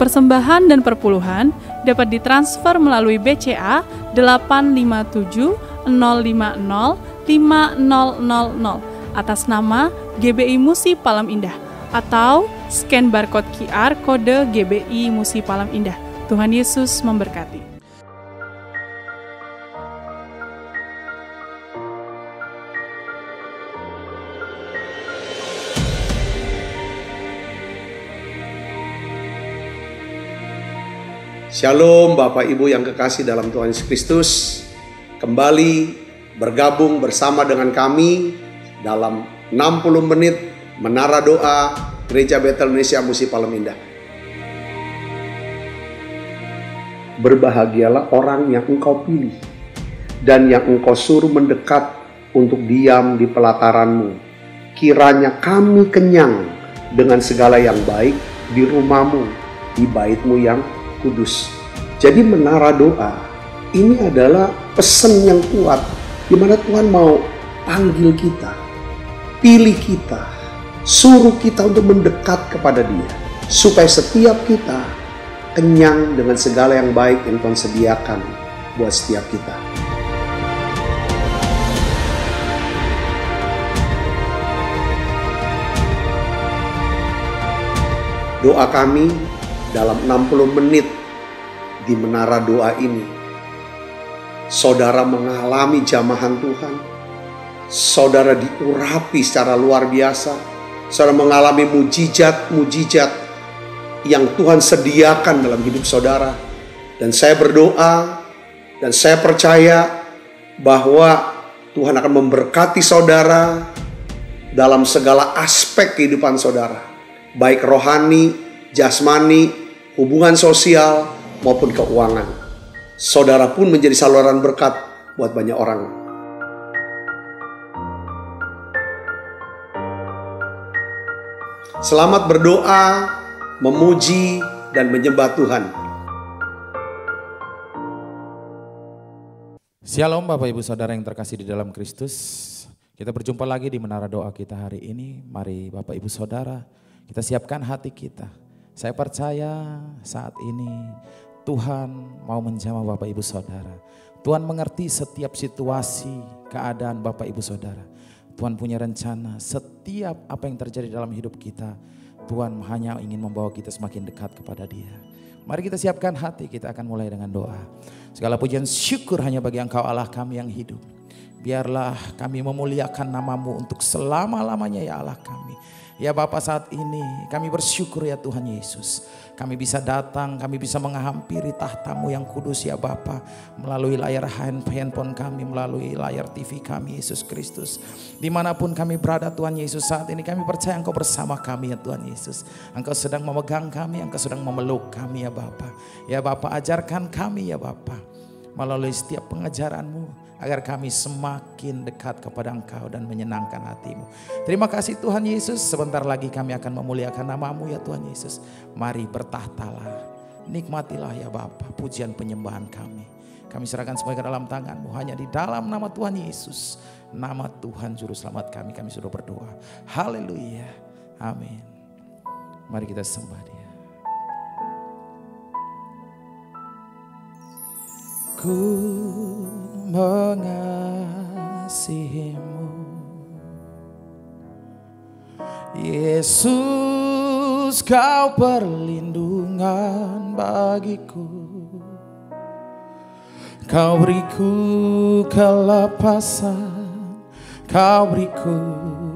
persembahan dan perpuluhan dapat ditransfer melalui BCA 857 050 5000 atas nama GBI Musi Palem Indah atau scan barcode QR kode GBI Musi Palem Indah. Tuhan Yesus memberkati. Shalom Bapak Ibu yang kekasih dalam Tuhan Yesus Kristus. Kembali bergabung bersama dengan kami dalam 60 menit Menara Doa Gereja Betel Indonesia Musi Palem Indah. Berbahagialah orang yang engkau pilih dan yang engkau suruh mendekat untuk diam di pelataranmu. Kiranya kami kenyang dengan segala yang baik di rumahmu, di baitmu yang kudus. Jadi menara doa ini adalah pesan yang kuat di mana Tuhan mau panggil kita, pilih kita, suruh kita untuk mendekat kepada Dia supaya setiap kita kenyang dengan segala yang baik yang Tuhan sediakan buat setiap kita. Doa kami dalam 60 menit di menara doa ini, saudara mengalami jamahan Tuhan, saudara diurapi secara luar biasa, saudara mengalami mujizat-mujizat yang Tuhan sediakan dalam hidup saudara. Dan saya berdoa dan saya percaya bahwa Tuhan akan memberkati saudara dalam segala aspek kehidupan saudara, baik rohani, jasmani, hubungan sosial maupun keuangan. Saudara pun menjadi saluran berkat buat banyak orang. Selamat berdoa, memuji, dan menyembah Tuhan. Shalom Bapak Ibu Saudara yang terkasih di dalam Kristus. Kita berjumpa lagi di menara doa kita hari ini. Mari Bapak Ibu Saudara, kita siapkan hati kita. Saya percaya saat ini Tuhan mau menjamah Bapak Ibu Saudara. Tuhan mengerti setiap situasi, keadaan Bapak Ibu Saudara. Tuhan punya rencana setiap apa yang terjadi dalam hidup kita. Tuhan hanya ingin membawa kita semakin dekat kepada Dia. Mari kita siapkan hati, kita akan mulai dengan doa. Segala pujian syukur hanya bagi Engkau Allah kami yang hidup. Biarlah kami memuliakan nama-Mu untuk selama-lamanya ya Allah kami. Ya Bapa, saat ini kami bersyukur ya Tuhan Yesus. Kami bisa datang, kami bisa menghampiri tahta-Mu yang kudus ya Bapa. Melalui layar handphone kami, melalui layar TV kami Yesus Kristus. Dimanapun kami berada Tuhan Yesus, saat ini kami percaya Engkau bersama kami ya Tuhan Yesus. Engkau sedang memegang kami, Engkau sedang memeluk kami ya Bapa. Ya Bapa, ajarkan kami ya Bapa. Melalui setiap pengajaran-Mu, agar kami semakin dekat kepada Engkau dan menyenangkan hati-Mu. Terima kasih Tuhan Yesus. Sebentar lagi kami akan memuliakan nama-Mu ya Tuhan Yesus. Mari bertahtalah. Nikmatilah ya Bapa pujian penyembahan kami. Kami serahkan semuanya ke dalam tangan-Mu. Hanya di dalam nama Tuhan Yesus, nama Tuhan Juru Selamat kami sudah berdoa. Haleluya. Amin. Mari kita sembah Dia. Ku mengasihimu, Yesus, Kau perlindungan bagiku. Kau beriku kelepasan, Kau beriku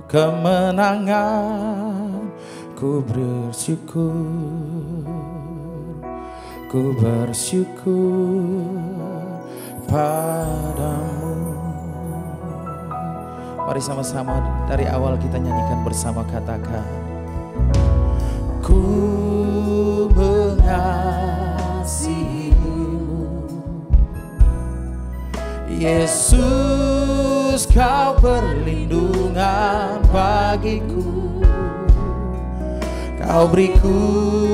kemenangan. Ku bersyukur padamu. Mari sama-sama dari awal kita nyanyikan bersama, katakan ku mengasihimu, Yesus, Kau perlindungan bagiku. Kau beriku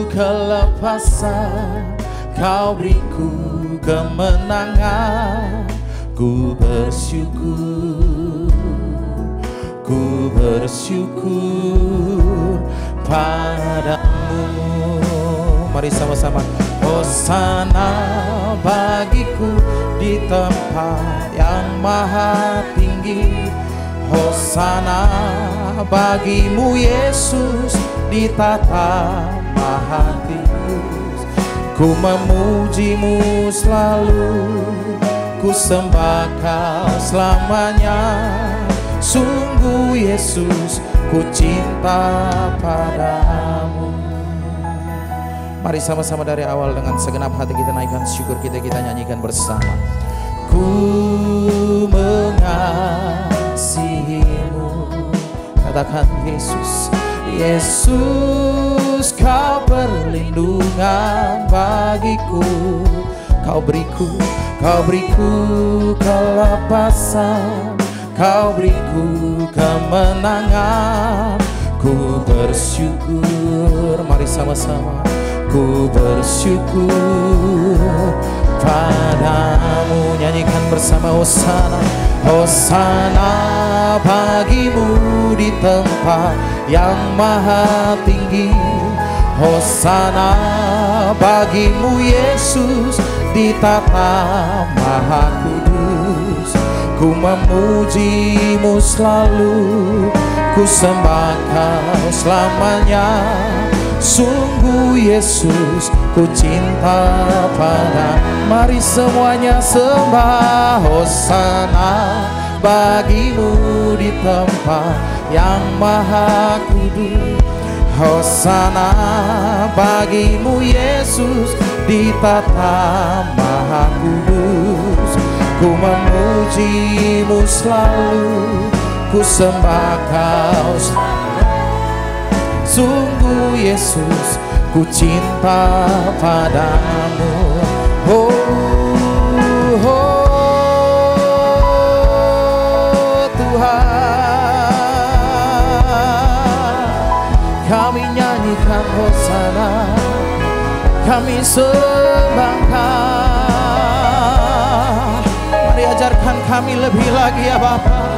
kelepasan, Kau beriku kemenangan. Ku bersyukur padamu. Mari Mari sama-sama. Hosana bagiku di tempat yang maha tinggi. Hosana bagimu Yesus di tata maha tinggi. Ku memujimu selalu, ku sembah Kau selamanya. Sungguh Yesus, ku cinta padamu. Mari sama-sama dari awal dengan segenap hati kita naikkan syukur kita nyanyikan bersama. Ku mengasihimu. Katakan Yesus, Yesus, Kau perlindungan bagiku. Kau beriku kelepasan, Kau beriku kemenangan. Ku bersyukur, mari sama-sama. Ku bersyukur padamu. Nyanyikan bersama. Hosana, Hosana bagimu di tempat yang maha tinggi. Hosana bagimu Yesus di tata maha kudus. Ku memujimu selalu, ku sembah Kau selamanya. Sungguh Yesus, ku cinta padamu. Mari semuanya sembah. Hosana bagimu di tempat yang maha kudus. Hosana bagimu Yesus di tata maha kudus. Ku memujimu selalu, ku sembah Kau. Sungguh Yesus, ku cinta padamu. Oh, oh Tuhan, kami nyanyikan hosana, kami sembah Kau. Mari ajarkan kami lebih lagi ya Bapa,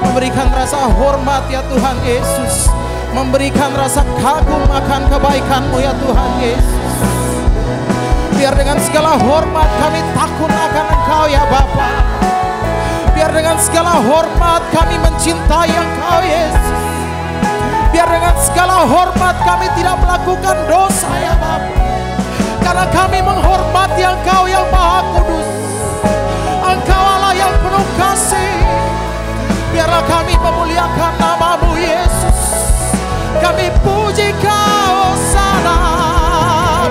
memberikan rasa hormat ya Tuhan Yesus, memberikan rasa kagum akan kebaikan-Mu ya Tuhan Yesus. Biar dengan segala hormat kami takut akan Engkau ya Bapa. Biar dengan segala hormat kami mencintai Engkau Yesus. Biar dengan segala hormat kami tidak melakukan dosa ya Bapa. Karena kami menghormati Engkau yang Maha Kudus. Engkau Allah yang penuh kasih. Biarlah kami memuliakan nama-Mu Yesus. Kami puji Kau, hosana.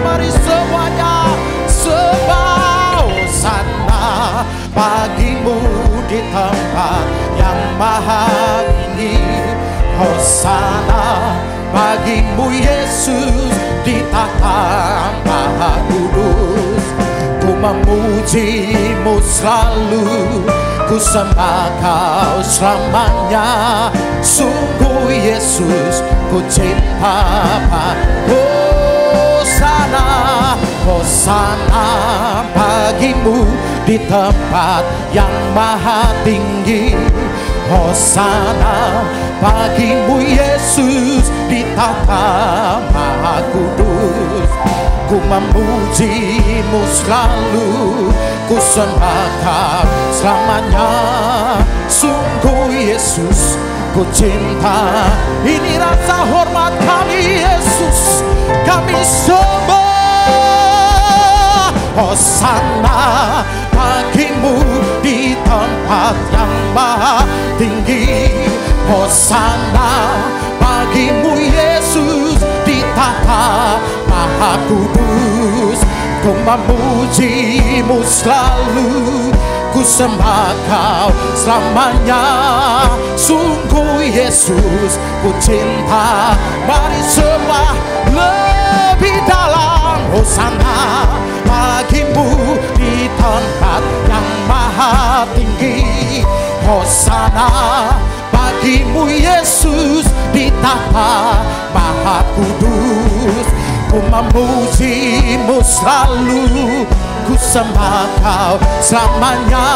Mari semuanya sembah. Hosana bagimu di tempat yang maha tinggi. Hosana bagimu Yesus di tata maha kudus. Ku memujimu selalu, ku sembah Kau selamanya. Sungguh Yesus, ku cinta padamu. Hosana, hosana bagimu di tempat yang maha tinggi. Hosana bagimu Yesus di tata maha kudus. Ku memujimu selalu, ku sembah Kau selamanya. Sungguh Yesus, ku cinta. Ini rasa hormat kami Yesus, kami sembah. Hosana bagimu di tempat yang maha tinggi. Hosana bagimu Yesus di tata maha kudus. Ku memujimu selalu, ku sembah Kau selamanya. Sungguh Yesus, ku cinta. Mari semua lebih dalam. Hosana bagimu di tempat yang maha tinggi. Hosana bagimu Yesus di tata maha kudus. Ku memujimu selalu, ku sembah Kau selamanya.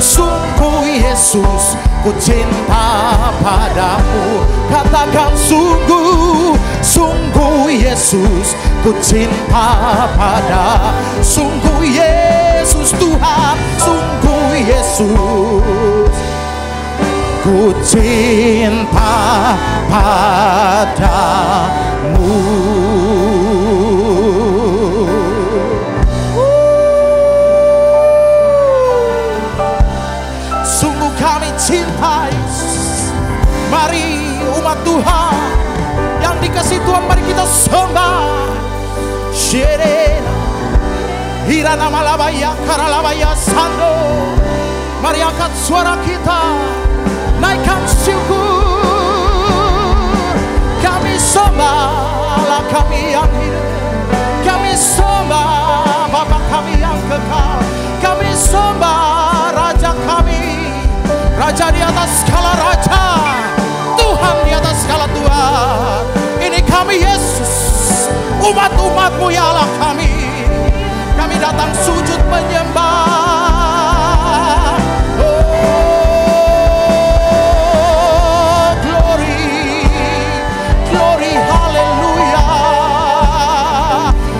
Sungguh Yesus, ku cinta padamu. Katakan sungguh, sungguh Yesus. Yesus, ku cinta pada. Sungguh Yesus Tuhan, sungguh Yesus, ku cinta padamu. Sungguh kami cinta Yesus. Mari umat Tuhan yang dikasih Tuhan, mari kita sembah. Sherena Hirana Malabaya Karalabaya Sando. Mari angkat suara kita, naikkan syukur. Kami sembah Allah kami yang hidup, kami sembah Bapa kami yang kekal, kami sembah Raja kami, Raja di atas segala raja, Tuhan di atas segala Tuhan. Ini kami Yesus, umat-umatmu ya Allah kami. Kami datang sujud menyembah. Oh, glory, glory, hallelujah.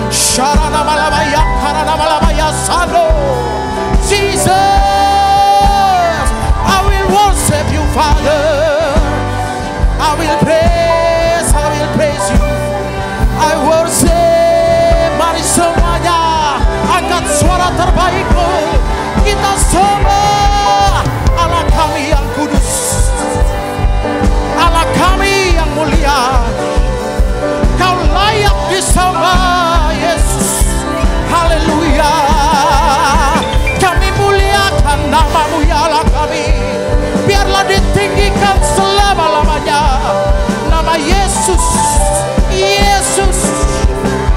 Sharana malabaya, karana malabaya, sando. Jesus, I will worship you, Father. I will praise you. I worship. Mari semuanya angkat suara terbaikmu, kita sembah Allah kami yang kudus, Allah kami yang mulia. Kau layak disembah Yesus, haleluya. Kami muliakan namamu ya Allah kami. Biarlah ditinggikan selama-lamanya nama Yesus, Yesus.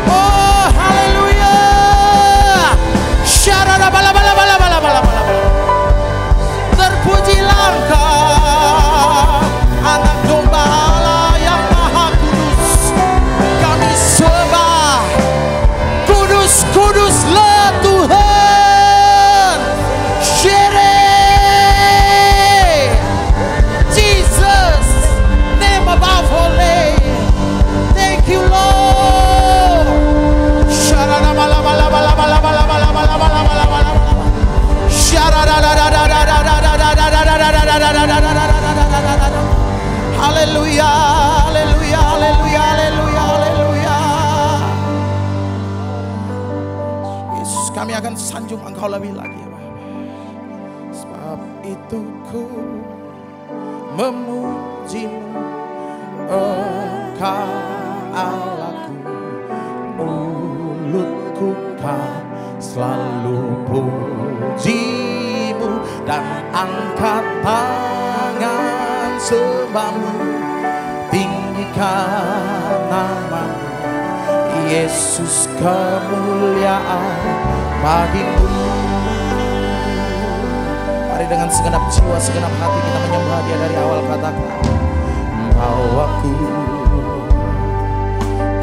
Oh haleluya. Syarada bala bala bala bala bala bala. Terpujilah Engkau, Anak Domba Allah yang Maha Kudus. Kami sembah, kudus kuduslah Tuhan. Jesus, name above all name. Thank you Lord. Sharada bala bala bala bala bala bala bala bala bala bala. Sharada da da da da da da da da da da da da da da da. Haleluya, haleluya, haleluya, haleluya, haleluya. Yesus, kami akan sanjung Engkau lebih lagi ya Bapa. Sebab itu ku memuji-Mu, Engkau Allahku. Mulutku kan selalu puji-Mu dan angkat tangan sembah-Mu, tinggikan nama-Mu. Yesus, kemuliaan bagi-Mu. Mari dengan segenap jiwa, segenap hati kita menyembah Dia dari awal. Katakan, bawaku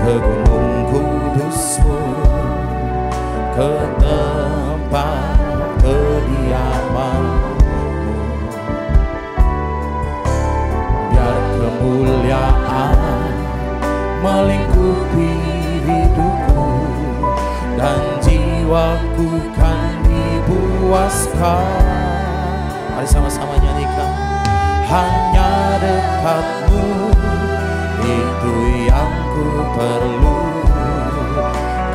ke gunung kudus-Mu, ke tempat kediaman-Mu. Biar kemuliaan melingkupi hidupku dan jiwaku kan dipuaskan. Mari sama-sama nyanyikan. Hanya dekat-Mu, itu yang ku perlu.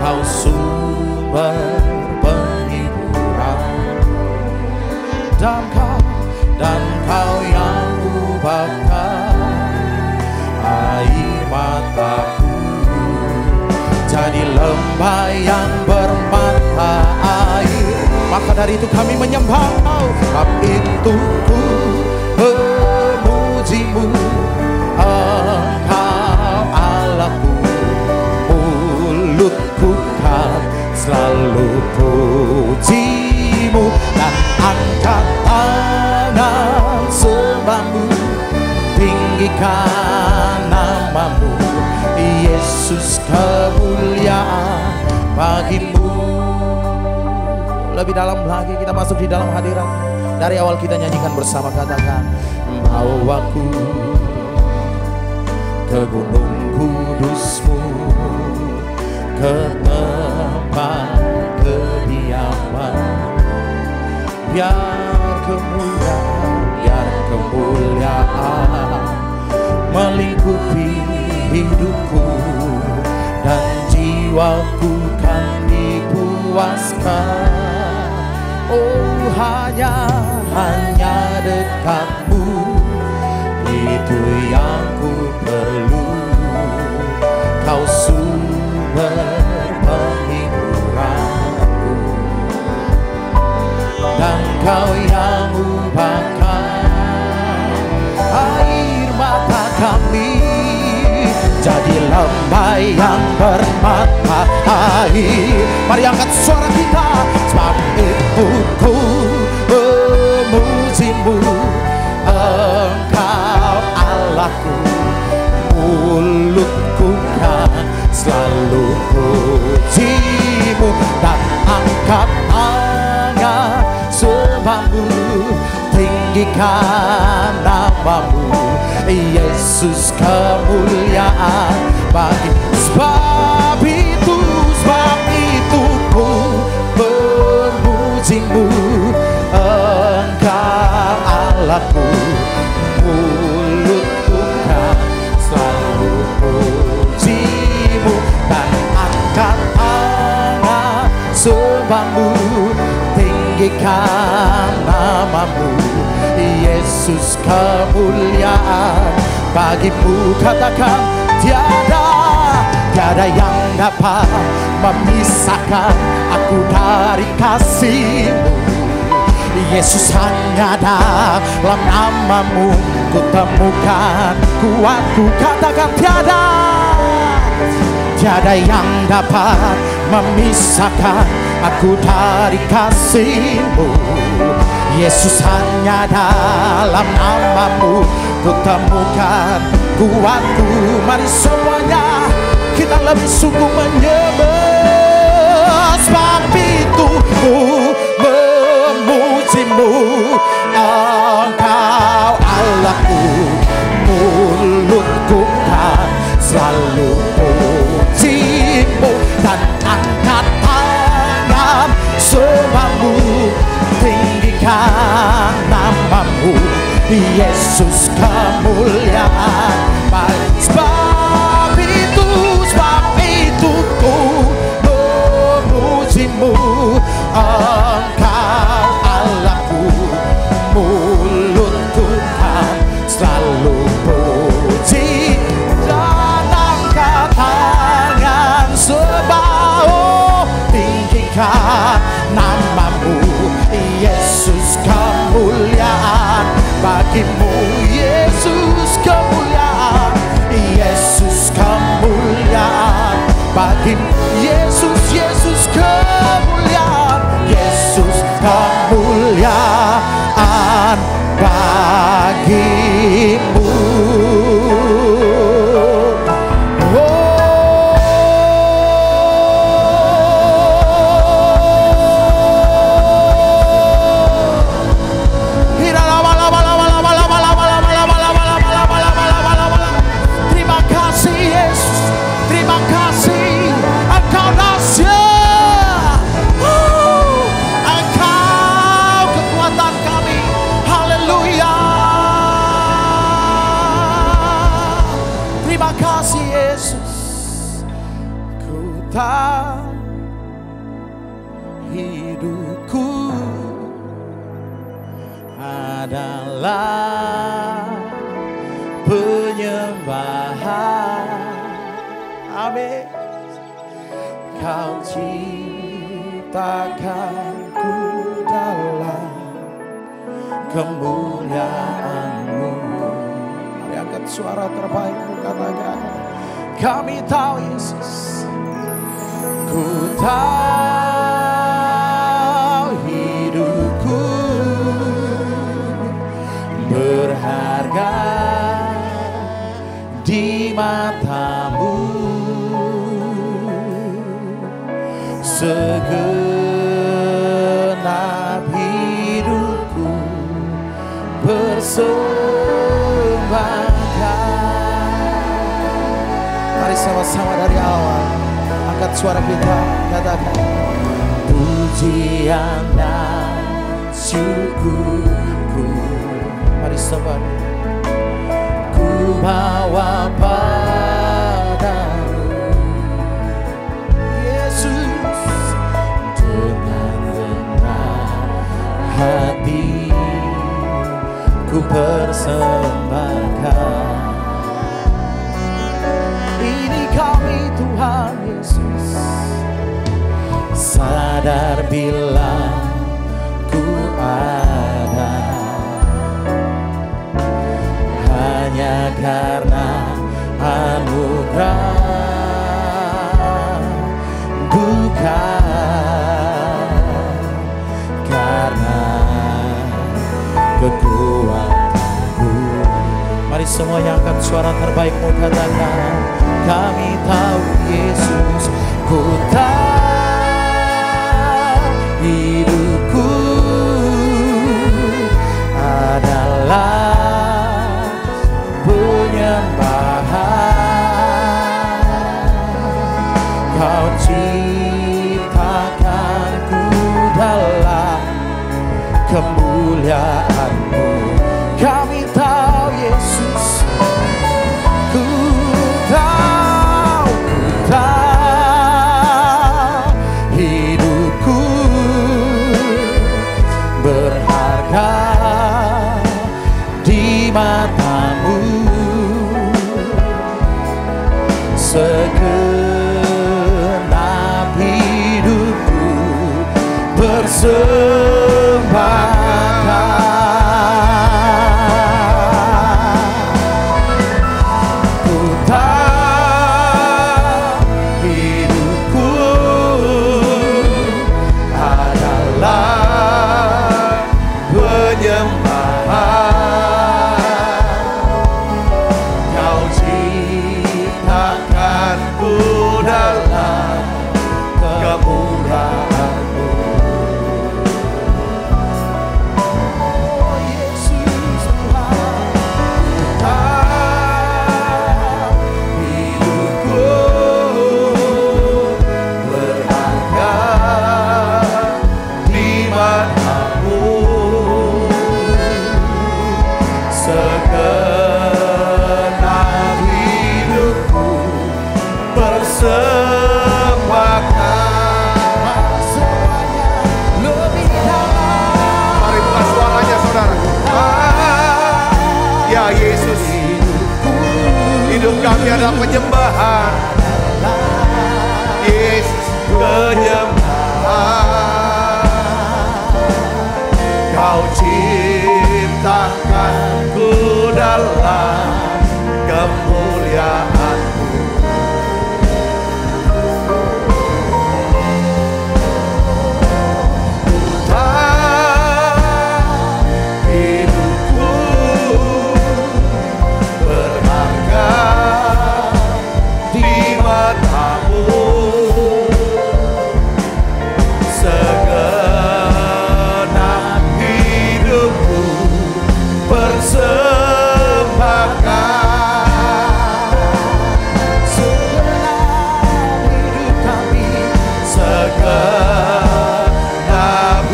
Kau sumber penghiburan, dan kau yang ubahkan air mataku jadi lembah yang bermata air. Maka dari itu kami menyembah Engkau. Sebab itu ku memuji-Mu, Engkau Allahku. Mulutku kan selalu puji-Mu dan angkat tangan sembah-Mu, tinggikan nama-Mu. Yesus, kemuliaan bagi-Mu. Lebih dalam lagi kita masuk di dalam hadirat. Dari awal kita nyanyikan bersama, katakan, bawaku ke gunung kudus-Mu, ke tempat kediaman. Biar kemuliaan melingkupi hidupku, dan jiwaku kan dipuaskan. Oh, hanya dekatmu, itu yang ku perlu. Kau sumber penghiburanku, dan Kau yang ubahkan air mata kami jadi lembaian bermata air. Mari angkat suara kita. Sebab itu ku memujimu, Engkau Allahku. Mulutku kan selalu pujimu, dan angkat tangan sembahmu, tinggikan namamu, Yesus. Kemuliaan bagi. Sebab itu ku memujimu, Engkau Allahku. Mulutku kan selalu pujimu, dan angkat tangan sembahmu, tinggikan namamu, Yesus. Kemuliaan bagimu. Katakan, tiada yang dapat memisahkan aku dari kasih-Mu, Yesus. Hanya dalam namamu ku temukan kuatku. Katakan, tiada yang dapat memisahkan aku dari kasih-Mu, Yesus. Hanya dalam namamu ku temukan kuatku. Mari semuanya kita lebih sungguh menyembah. Sebab itu ku memujimu, Engkau Allahku. Mulutku kan selalu pujimu, dan angkat tangan sembahmu, tinggikan namamu, Yesus. Kemuliaan bagi. Sebab itu ku memujimu, Engkau Allahku. Mulutku kan selalu puji, dan angkat tangan sembah, tinggikan namamu, Yesus. Kemuliaan bagimu, Yesus. Kemuliaan, Yesus. Kemuliaan bagimu, Yesus. Yesus. Kemuliaan, Yesus. Kemuliaan bagimu. Terima kasih Yesus, terima kasih. Engkau dahsyat, Engkau kekuatan kami. Haleluya. Terima kasih Yesus. Ku tahu hidupku adalah penyembahan. Amin. Kau ciptakanku dalam kemuliaan-Mu. Mari angkat suara terbaikmu, katakan, kami tahu Yesus. Ku tahu hidupku berharga di mata-Mu. Segenap hidupku persembahkan. Mari sama-sama dari awal angkat angkat suara kita, katakan pujian dan syukurku. Mari sobat, ku bawa padamu Yesus, dengan rendah hati ku persembahkan. Ini kami Tuhan Yesus, sadar bila ku ada hanya karena anugerah, bukan karena kekuatanku. Mari semua yang angkat suara terbaikmu, katakan kami tahu Yesus, ku tahu hidupku adalah penyembahan. Kau ciptakanku dalam kemuliaan-Mu. Kami tahu Yesus, ku tahu hidupku berharga di mata-Mu. Segenap hidupku persembahkan. Ku tahu hidupku adalah penyembahan. Kau ciptakanku dalam kemuliaan-Mu. Oh Yesus Tuhan, hidupku berharga di mata-Mu. Segenap hidupku persembahkan. Semuanya lebih dalam. Mari buka suaranya saudara. Ya Yesus, hidup kami adalah penyembahan. Yesus, penyembahan. Kau ciptakanku dalam kemuliaan-Mu. Hidupku berharga di mata-Mu. Segenap hidupku persembahkan. Segenap hidup kami, segenap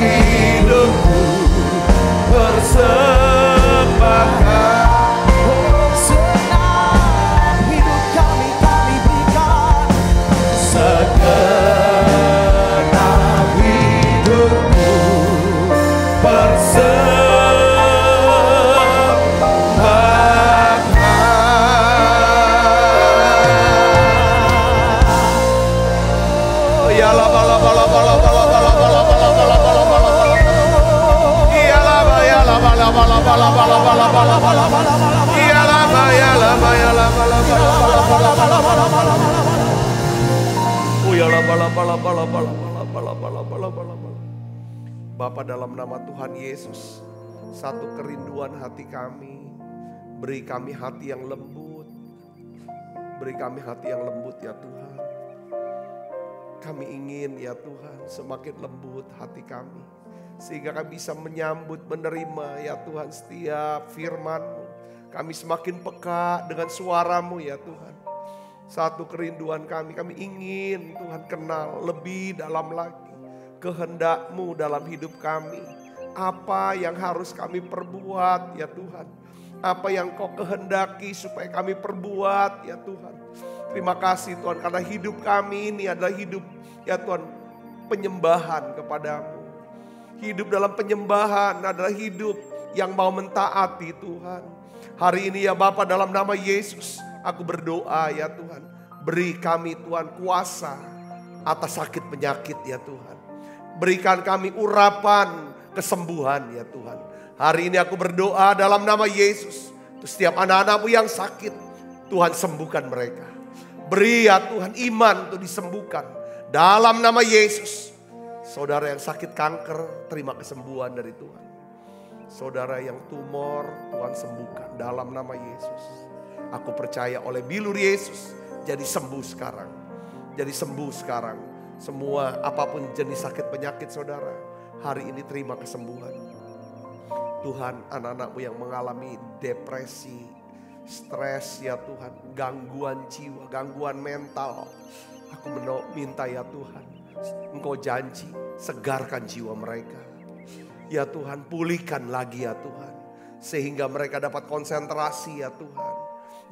hidupku persembahkan. Segenap hidup kami berikan. Segenap hidupku persembahkan. Ya la ba la ba la ba la ba la ba la ba la ba la ba la ba la ba la ba la. Ya la ba la ba la ba la ba la ba la ba la ba la ba la ba la. Ya la ba la ba la ba la ba la ba la ba la ba la ba la ba la. Oh ya la ba la ba la ba la ba la ba la ba la ba la ba la ba la. Bapa, dalam nama Tuhan Yesus, satu kerinduan hati kami, beri kami hati yang lembut. Beri kami hati yang lembut ya Tuhan. Kami ingin ya Tuhan semakin lembut hati kami. Sehingga kami bisa menyambut, menerima ya Tuhan setiap firman-Mu. Kami semakin peka dengan suara-Mu ya Tuhan. Satu kerinduan kami ingin Tuhan kenal lebih dalam lagi kehendak-Mu dalam hidup kami. Apa yang harus kami perbuat ya Tuhan. Apa yang Kau kehendaki supaya kami perbuat ya Tuhan. Terima kasih Tuhan karena hidup kami ini adalah hidup ya Tuhan penyembahan kepadamu. Hidup dalam penyembahan adalah hidup yang mau mentaati Tuhan. Hari ini ya Bapa dalam nama Yesus aku berdoa ya Tuhan. Beri kami Tuhan kuasa atas sakit penyakit ya Tuhan. Berikan kami urapan kesembuhan ya Tuhan. Hari ini aku berdoa dalam nama Yesus. Setiap anak-anak-Mu yang sakit Tuhan sembuhkan mereka. Beri ya Tuhan iman untuk disembuhkan. Dalam nama Yesus. Saudara yang sakit kanker terima kesembuhan dari Tuhan. Saudara yang tumor Tuhan sembuhkan dalam nama Yesus. Aku percaya oleh bilur Yesus jadi sembuh sekarang. Jadi sembuh sekarang. Semua apapun jenis sakit penyakit saudara. Hari ini terima kesembuhan. Tuhan anak-anak-Mu yang mengalami depresi, stres ya Tuhan. Gangguan jiwa, gangguan mental. Aku minta ya Tuhan. Engkau janji segarkan jiwa mereka. Ya Tuhan pulihkan lagi ya Tuhan. Sehingga mereka dapat konsentrasi ya Tuhan.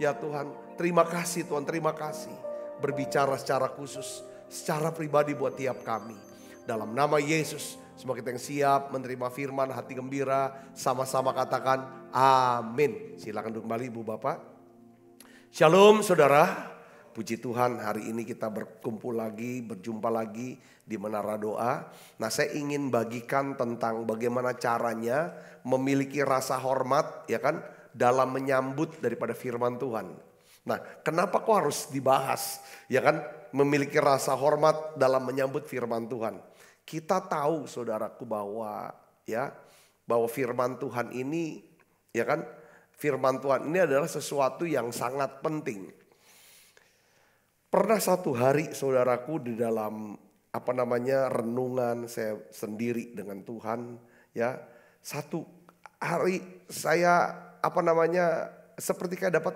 Ya Tuhan terima kasih Tuhan, terima kasih. Berbicara secara khusus, secara pribadi buat tiap kami. Dalam nama Yesus, semua kita yang siap menerima firman, hati gembira, sama-sama katakan amin. Silakan duduk kembali Ibu Bapak. Shalom saudara. Puji Tuhan hari ini kita berkumpul lagi, berjumpa lagi di Menara Doa. Nah saya ingin bagikan tentang bagaimana caranya memiliki rasa hormat ya kan dalam menyambut daripada firman Tuhan. Nah kenapa kok harus dibahas ya kan memiliki rasa hormat dalam menyambut firman Tuhan. Kita tahu saudaraku bahwa firman Tuhan ini ya kan firman Tuhan ini adalah sesuatu yang sangat penting. Pernah satu hari saudaraku di dalam renungan saya sendiri dengan Tuhan ya. Satu hari saya seperti kayak dapat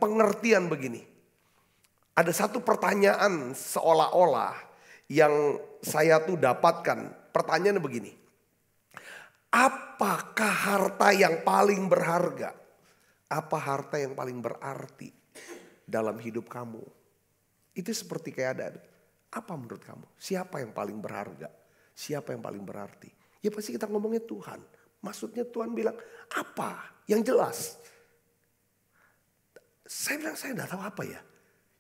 pengertian begini. Ada satu pertanyaan seolah-olah yang saya tuh dapatkan. Pertanyaannya begini. Apakah harta yang paling berharga? Apa harta yang paling berarti dalam hidup kamu? Itu seperti kayak ada. Apa menurut kamu? Siapa yang paling berharga? Siapa yang paling berarti? Ya pasti kita ngomongnya Tuhan. Maksudnya Tuhan bilang apa? Yang jelas. Saya bilang saya tidak tahu apa ya.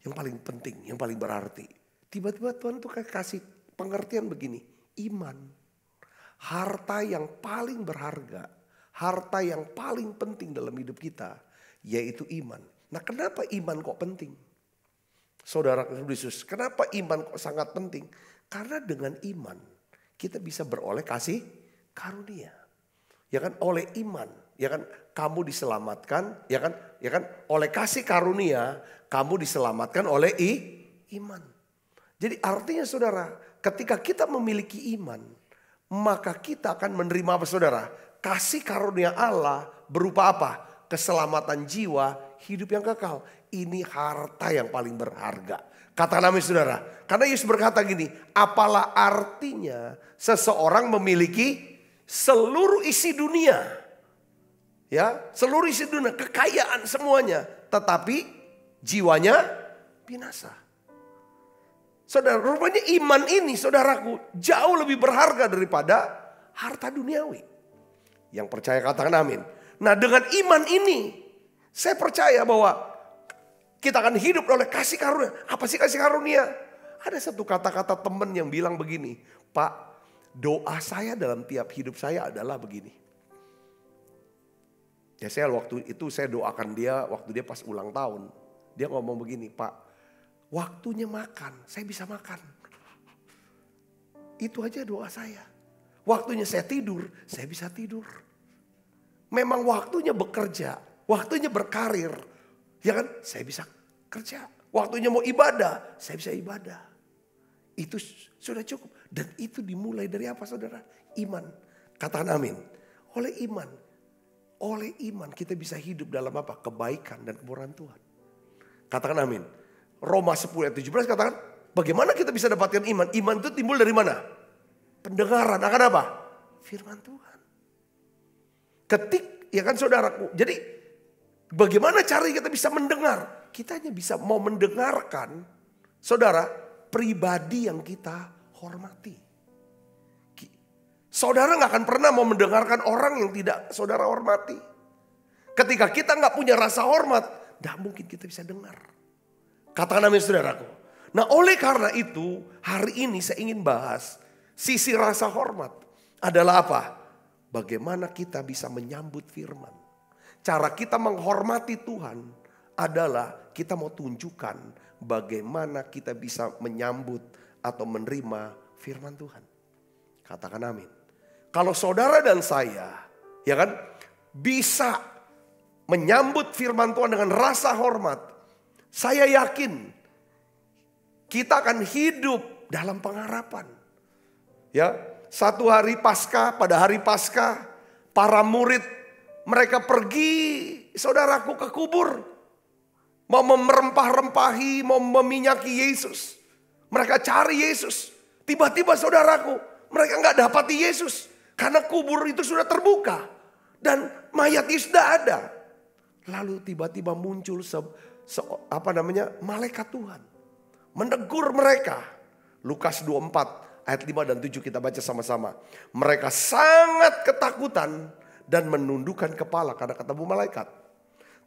Yang paling penting, yang paling berarti. Tiba-tiba Tuhan tuh kayak kasih pengertian begini. Iman. Harta yang paling berharga. Harta yang paling penting dalam hidup kita. Yaitu iman. Nah kenapa iman kok penting? Saudara Yesus, kenapa iman kok sangat penting? Karena dengan iman kita bisa beroleh kasih karunia. Ya kan oleh iman, ya kan kamu diselamatkan, ya kan oleh kasih karunia kamu diselamatkan oleh iman. Jadi artinya saudara, ketika kita memiliki iman, maka kita akan menerima apa saudara? Kasih karunia Allah berupa apa? Keselamatan jiwa, hidup yang kekal. Ini harta yang paling berharga. Kata amin saudara. Karena Yesus berkata gini, apalah artinya seseorang memiliki seluruh isi dunia. Ya, seluruh isi dunia, kekayaan semuanya. Tetapi jiwanya binasa. Saudara, rupanya iman ini saudaraku jauh lebih berharga daripada harta duniawi. Yang percaya katakan amin. Nah dengan iman ini saya percaya bahwa kita akan hidup oleh kasih karunia. Apa sih kasih karunia? Ada satu kata-kata teman yang bilang begini. Pak, doa saya dalam tiap hidup saya adalah begini. Ya saya waktu itu saya doakan dia waktu dia pas ulang tahun. Dia ngomong begini, Pak, waktunya makan, saya bisa makan. Itu aja doa saya. Waktunya saya tidur, saya bisa tidur. Memang waktunya bekerja, waktunya berkarir. Ya kan, saya bisa kerja. Waktunya mau ibadah, saya bisa ibadah. Itu sudah cukup. Dan itu dimulai dari apa saudara? Iman. Katakan amin. Oleh iman kita bisa hidup dalam apa? Kebaikan dan kemurahan Tuhan. Katakan amin. Roma 10 ayat 17 katakan, bagaimana kita bisa dapatkan iman? Iman itu timbul dari mana? Pendengaran akan apa? Firman Tuhan. Ya kan saudaraku. Jadi bagaimana cara kita bisa mendengar? Kita hanya bisa mau mendengarkan, saudara, pribadi yang kita hormati. Saudara gak akan pernah mau mendengarkan orang yang tidak saudara hormati. Ketika kita gak punya rasa hormat, gak mungkin kita bisa dengar. Katakan amin saudaraku. Nah oleh karena itu, hari ini saya ingin bahas sisi rasa hormat adalah apa? Bagaimana kita bisa menyambut firman. Cara kita menghormati Tuhan adalah kita mau tunjukkan bagaimana kita bisa menyambut atau menerima firman Tuhan. Katakan amin. Kalau saudara dan saya, ya kan, bisa menyambut firman Tuhan dengan rasa hormat, saya yakin kita akan hidup dalam pengharapan. Ya, satu hari Paskah, pada hari Paskah, para murid mereka pergi, saudaraku, ke kubur. Mau merempah-rempahi, mau meminyaki Yesus. Mereka cari Yesus. Tiba-tiba saudaraku, mereka nggak dapati Yesus. Karena kubur itu sudah terbuka. Dan mayat Yesus tidak ada. Lalu tiba-tiba muncul malaikat Tuhan. Menegur mereka. Lukas 24 ayat 5 dan 7 kita baca sama-sama. Mereka sangat ketakutan dan menundukkan kepala karena ketemu malaikat.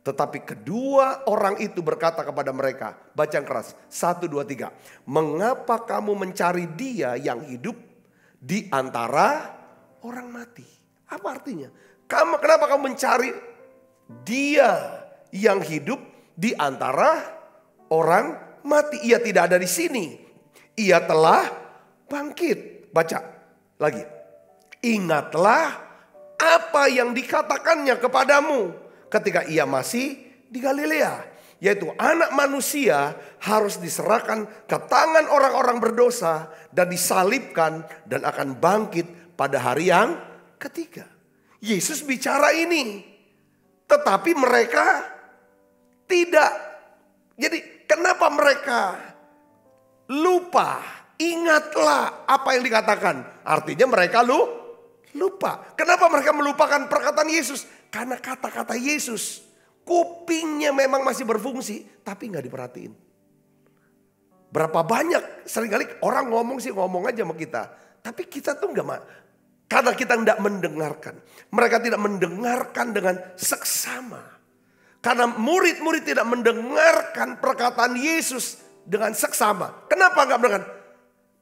Tetapi kedua orang itu berkata kepada mereka, baca yang keras, 1, 2, 3. Mengapa kamu mencari dia yang hidup di antara orang mati? Apa artinya? Kenapa kamu mencari dia yang hidup di antara orang mati? Ia tidak ada di sini. Ia telah bangkit. Baca lagi. Ingatlah apa yang dikatakannya kepadamu ketika ia masih di Galilea. Yaitu anak manusia harus diserahkan ke tangan orang-orang berdosa dan disalibkan dan akan bangkit pada hari yang ketiga. Yesus bicara ini. Tetapi mereka tidak. Jadi kenapa mereka lupa? Ingatlah apa yang dikatakan. Artinya mereka lupa. Kenapa mereka melupakan perkataan Yesus? Karena kata-kata Yesus, kupingnya memang masih berfungsi, tapi nggak diperhatiin. Berapa banyak seringkali orang ngomong aja sama kita, tapi kita tuh nggak, karena kita tidak mendengarkan. Mereka tidak mendengarkan dengan seksama. Karena murid-murid tidak mendengarkan perkataan Yesus dengan seksama. Kenapa nggak mendengar?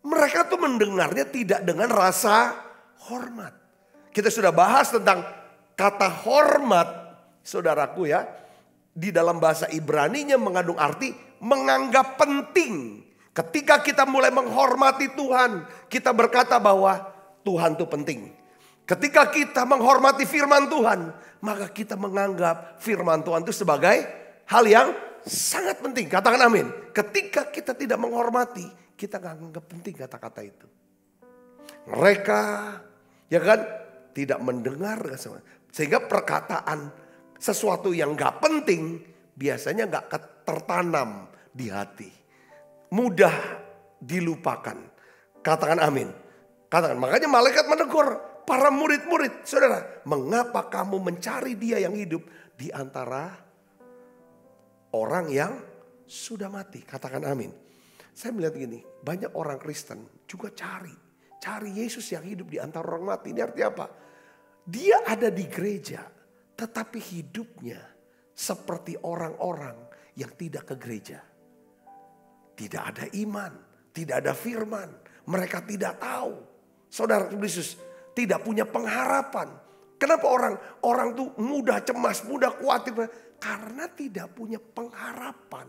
Mereka tuh mendengarnya tidak dengan rasa hormat. Kita sudah bahas tentang kata hormat, saudaraku ya. Di dalam bahasa Ibraninya mengandung arti menganggap penting. Ketika kita mulai menghormati Tuhan, kita berkata bahwa Tuhan itu penting. Ketika kita menghormati firman Tuhan, maka kita menganggap firman Tuhan itu sebagai hal yang sangat penting. Katakan amin. Ketika kita tidak menghormati, kita nggak anggap penting kata-kata itu. Mereka, ya kan, tidak mendengar. Sehingga perkataan sesuatu yang nggak penting biasanya nggak tertanam di hati. Mudah dilupakan. Katakan amin. Katakan, makanya malaikat menegur para murid-murid. Saudara, mengapa kamu mencari dia yang hidup di antara orang yang sudah mati? Katakan amin. Saya melihat gini, banyak orang Kristen juga cari Yesus yang hidup di antara orang mati. Ini artinya apa? Dia ada di gereja, tetapi hidupnya seperti orang-orang yang tidak ke gereja. Tidak ada iman, tidak ada firman. Mereka tidak tahu. Saudara Yesus tidak punya pengharapan. Kenapa orang tuh mudah cemas, mudah khawatir? Karena tidak punya pengharapan.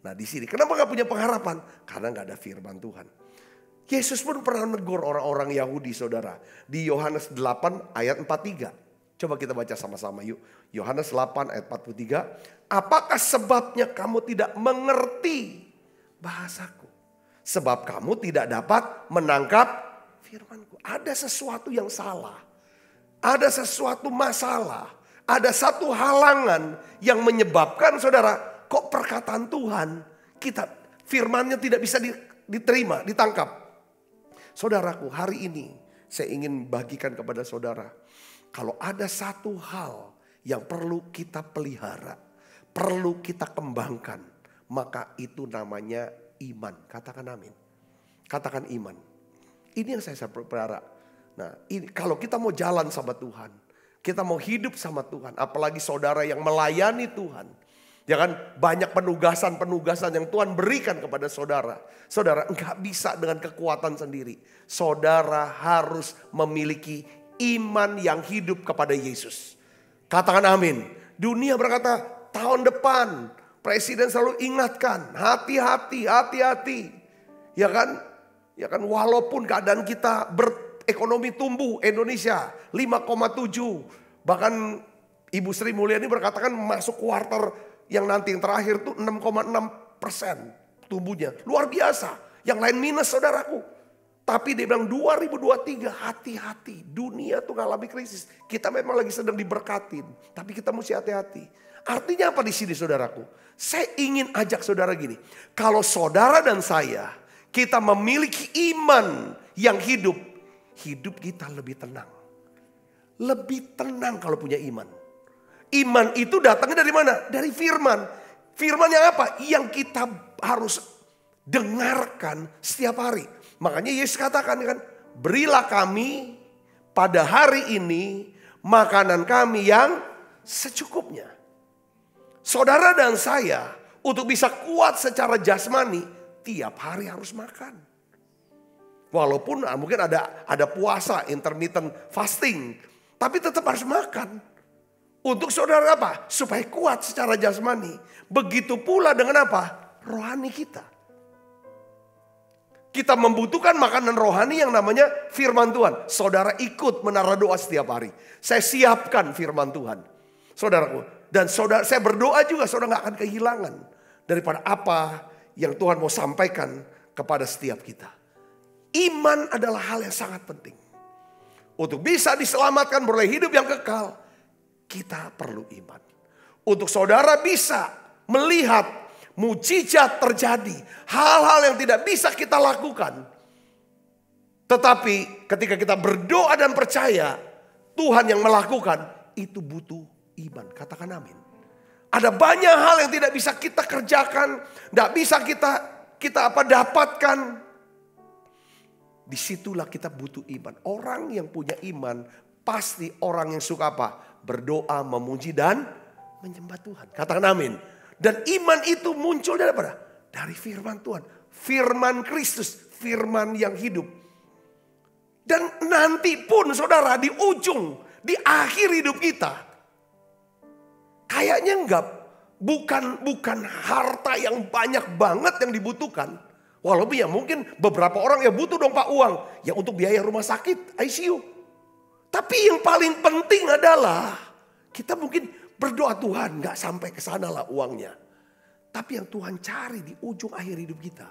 Nah di sini, kenapa gak punya pengharapan? Karena gak ada firman Tuhan. Yesus pun pernah menegur orang-orang Yahudi, saudara. Di Yohanes 8 ayat 43. Coba kita baca sama-sama yuk. Yohanes 8 ayat 43. Apakah sebabnya kamu tidak mengerti bahasaku? Sebab kamu tidak dapat menangkap firmanku. Ada sesuatu yang salah. Ada sesuatu masalah. Ada satu halangan yang menyebabkan saudara, kok perkataan Tuhan firmannya tidak bisa diterima, ditangkap. Saudaraku, hari ini saya ingin bagikan kepada saudara. Kalau ada satu hal yang perlu kita pelihara, perlu kita kembangkan, maka itu namanya iman. Katakan amin. Katakan iman. Ini yang saya pelihara. Nah, kalau kita mau jalan sama Tuhan, kita mau hidup sama Tuhan, apalagi saudara yang melayani Tuhan. Ya kan, banyak penugasan-penugasan yang Tuhan berikan kepada saudara. Saudara enggak bisa dengan kekuatan sendiri. Saudara harus memiliki iman yang hidup kepada Yesus. Katakan amin. Dunia berkata tahun depan, presiden selalu ingatkan, hati-hati, hati-hati. Ya kan, walaupun keadaan kita ekonomi tumbuh, Indonesia 5,7. Bahkan Ibu Sri Mulyani berkatakan masuk kuartal yang nanti yang terakhir tuh 6,6% tumbuhnya. Luar biasa. Yang lain minus saudaraku. Tapi dia bilang 2023 hati-hati. Dunia tuh ngalami krisis. Kita memang lagi sedang diberkatin. Tapi kita mesti hati-hati. Artinya apa di sini saudaraku? Saya ingin ajak saudara gini. Kalau saudara dan saya, kita memiliki iman yang hidup. Hidup kita lebih tenang. Lebih tenang kalau punya iman. Iman itu datangnya dari mana? Dari firman. Firman yang apa? Yang kita harus dengarkan setiap hari. Makanya Yesus katakan kan, berilah kami pada hari ini makanan kami yang secukupnya. Saudara dan saya untuk bisa kuat secara jasmani tiap hari harus makan. Walaupun mungkin ada puasa, intermittent fasting, tapi tetap harus makan. Untuk saudara apa? Supaya kuat secara jasmani. Begitu pula dengan apa? Rohani kita. Kita membutuhkan makanan rohani yang namanya firman Tuhan. Saudara ikut menara doa setiap hari. Saya siapkan firman Tuhan. Saudaraku. Dan saudara, saya berdoa juga saudara gak akan kehilangan. Daripada apa yang Tuhan mau sampaikan kepada setiap kita. Iman adalah hal yang sangat penting. Untuk bisa diselamatkan beroleh hidup yang kekal. Kita perlu iman. Untuk saudara bisa melihat mujizat terjadi. Hal-hal yang tidak bisa kita lakukan. Tetapi ketika kita berdoa dan percaya Tuhan yang melakukan, itu butuh iman. Katakan amin. Ada banyak hal yang tidak bisa kita kerjakan. Tidak bisa kita dapatkan. Disitulah kita butuh iman. Orang yang punya iman pasti orang yang suka apa? Berdoa, memuji dan menyembah Tuhan. Katakan amin. Dan iman itu muncul dari apa? Dari firman Tuhan. Firman Kristus. Firman yang hidup. Dan nanti pun saudara di ujung. Di akhir hidup kita. Kayaknya bukan harta yang banyak banget yang dibutuhkan. Walaupun ya mungkin beberapa orang ya butuh dong Pak uang. Ya untuk biaya rumah sakit, ICU. Tapi yang paling penting adalah kita mungkin berdoa Tuhan gak sampai ke sana lah uangnya. Tapi yang Tuhan cari di ujung akhir hidup kita.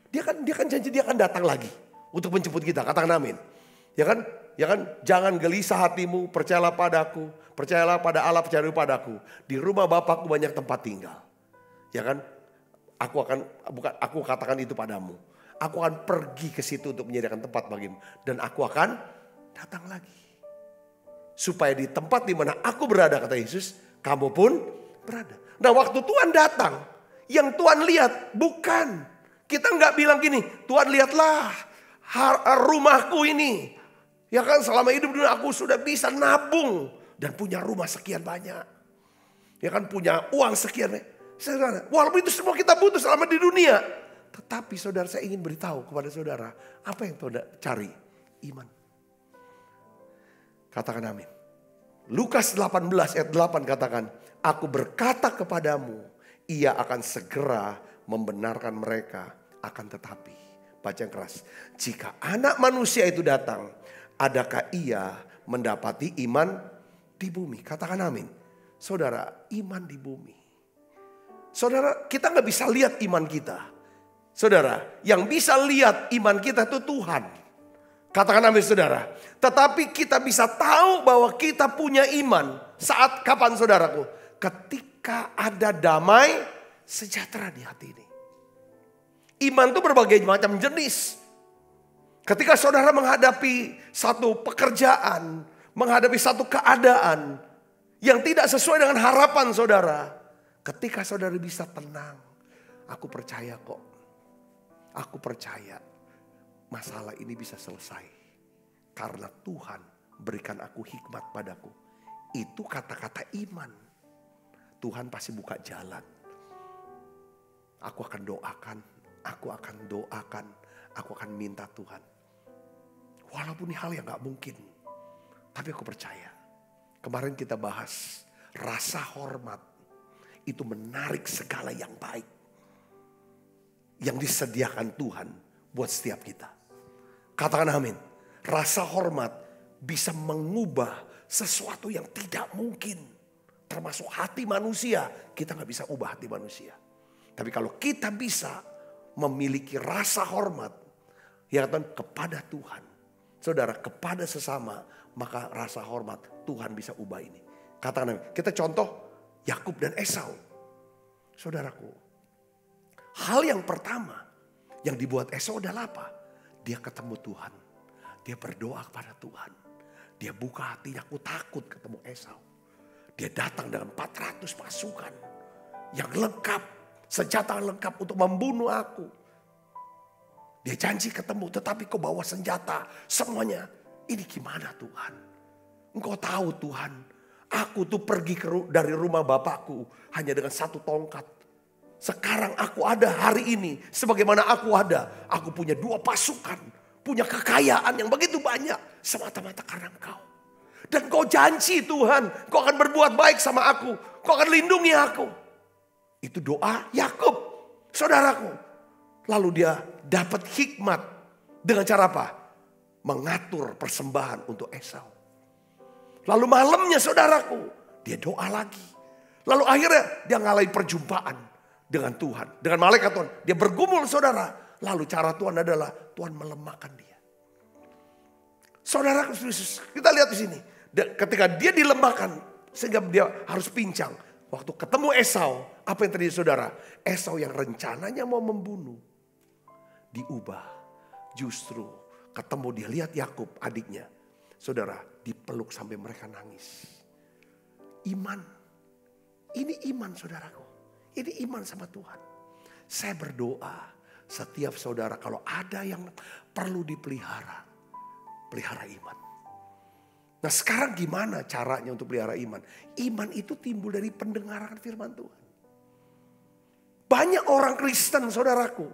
Dia kan janji dia akan datang lagi untuk menjemput kita. Katakan amin. Ya kan? Jangan gelisah hatimu, percayalah padaku. Percayalah pada Allah, percayalah padaku. Di rumah Bapakku banyak tempat tinggal. Ya kan? Aku katakan itu padamu. Aku akan pergi ke situ untuk menyediakan tempat bagimu. Dan aku akan datang lagi. Supaya di tempat di mana aku berada, kata Yesus, kamu pun berada. Nah waktu Tuhan datang, yang Tuhan lihat bukan. Kita nggak bilang gini, Tuhan lihatlah rumahku ini. Ya kan selama hidup dunia aku sudah bisa nabung. Dan punya rumah sekian banyak. Ya kan punya uang sekian. Saudara, walaupun itu semua kita butuh selama di dunia. Tetapi saudara, saya ingin beritahu kepada saudara. Apa yang saudara cari? Iman. Katakan amin. Lukas 18 ayat 8 katakan. Aku berkata kepadamu, ia akan segera membenarkan mereka. Akan tetapi, baca yang keras. Jika anak manusia itu datang, adakah ia mendapati iman di bumi? Katakan amin. Saudara, iman di bumi. Saudara, kita gak bisa lihat iman kita. Saudara, yang bisa lihat iman kita itu Tuhan. Katakan amin saudara. Tetapi kita bisa tahu bahwa kita punya iman. Saat kapan saudaraku? Ketika ada damai sejahtera di hati ini. Iman itu berbagai macam jenis. Ketika saudara menghadapi satu pekerjaan, menghadapi satu keadaan yang tidak sesuai dengan harapan saudara, ketika saudara bisa tenang, aku percaya kok, aku percaya masalah ini bisa selesai karena Tuhan berikan aku hikmat padaku. Itu kata-kata iman. Tuhan pasti buka jalan. Aku akan doakan, aku akan doakan, aku akan minta Tuhan. Walaupun ini hal yang gak mungkin, tapi aku percaya. Kemarin kita bahas rasa hormat itu menarik segala yang baik yang disediakan Tuhan buat setiap kita. Katakan amin. Rasa hormat bisa mengubah sesuatu yang tidak mungkin. Termasuk hati manusia. Kita gak bisa ubah hati manusia. Tapi kalau kita bisa memiliki rasa hormat, ya kan, kepada Tuhan, saudara, kepada sesama, maka rasa hormat Tuhan bisa ubah ini. Katakan, kita contoh Yakub dan Esau. Saudaraku, hal yang pertama yang dibuat Esau adalah apa? Dia ketemu Tuhan. Dia berdoa kepada Tuhan. Dia buka hatinya, aku takut ketemu Esau. Dia datang dengan 400 pasukan yang lengkap, senjata lengkap untuk membunuh aku. Dia janji ketemu, tetapi kau bawa senjata semuanya. Ini gimana Tuhan? Engkau tahu Tuhan, aku tuh pergi dari rumah bapakku hanya dengan satu tongkat. Sekarang aku ada hari ini, sebagaimana aku ada. Aku punya 2 pasukan, punya kekayaan yang begitu banyak. Semata-mata karena Engkau. Dan kau janji Tuhan, kau akan berbuat baik sama aku. Kau akan lindungi aku. Itu doa Yakub, saudaraku. Lalu dia dapat hikmat dengan cara apa? Mengatur persembahan untuk Esau. Lalu malamnya saudaraku, dia doa lagi. Lalu akhirnya dia ngalahin perjumpaan dengan Tuhan. Dengan malaikat Tuhan. Dia bergumul saudara. Lalu cara Tuhan adalah Tuhan melemahkan dia. Saudaraku, kita lihat di sini. Ketika dia dilemahkan sehingga dia harus pincang. Waktu ketemu Esau, apa yang terjadi saudara? Esau yang rencananya mau membunuh, diubah. Justru ketemu dia, lihat Yakub adiknya. Saudara, dipeluk sampai mereka nangis. Iman. Ini iman saudaraku. Ini iman sama Tuhan. Saya berdoa setiap saudara kalau ada yang perlu dipelihara, pelihara iman. Nah sekarang gimana caranya untuk pelihara iman? Iman itu timbul dari pendengaran firman Tuhan. Banyak orang Kristen saudaraku,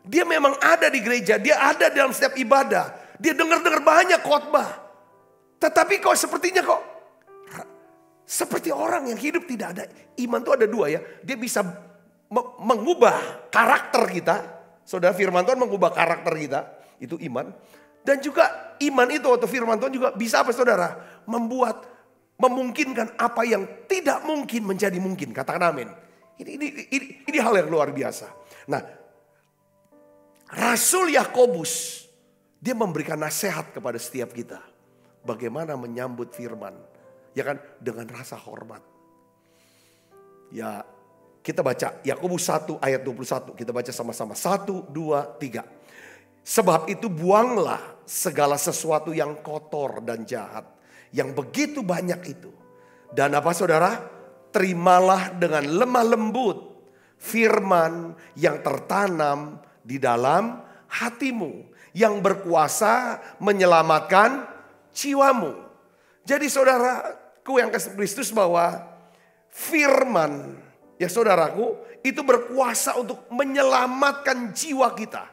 dia memang ada di gereja, dia ada dalam setiap ibadah. Dia dengar-dengar banyak khotbah. Tetapi kok sepertinya kok seperti orang yang hidup tidak ada. Iman itu ada 2 ya. Dia bisa mengubah karakter kita. Saudara, firman Tuhan mengubah karakter kita. Itu iman. Dan juga iman itu atau firman Tuhan juga bisa apa saudara? Memungkinkan apa yang tidak mungkin menjadi mungkin. Katakan amin. Ini hal yang luar biasa. Nah, Rasul Yakobus, dia memberikan nasihat kepada setiap kita. Bagaimana menyambut firman. Ya kan, dengan rasa hormat. Ya, kita baca Yakobus 1 ayat 21. Kita baca sama-sama. 1, 2, 3. Sebab itu buanglah segala sesuatu yang kotor dan jahat. Yang begitu banyak itu. Dan apa saudara? Terimalah dengan lemah lembut firman yang tertanam di dalam hatimu. Yang berkuasa menyelamatkan jiwamu. Jadi saudaraku yang kasih Kristus, bahwa firman ya saudaraku itu berkuasa untuk menyelamatkan jiwa kita.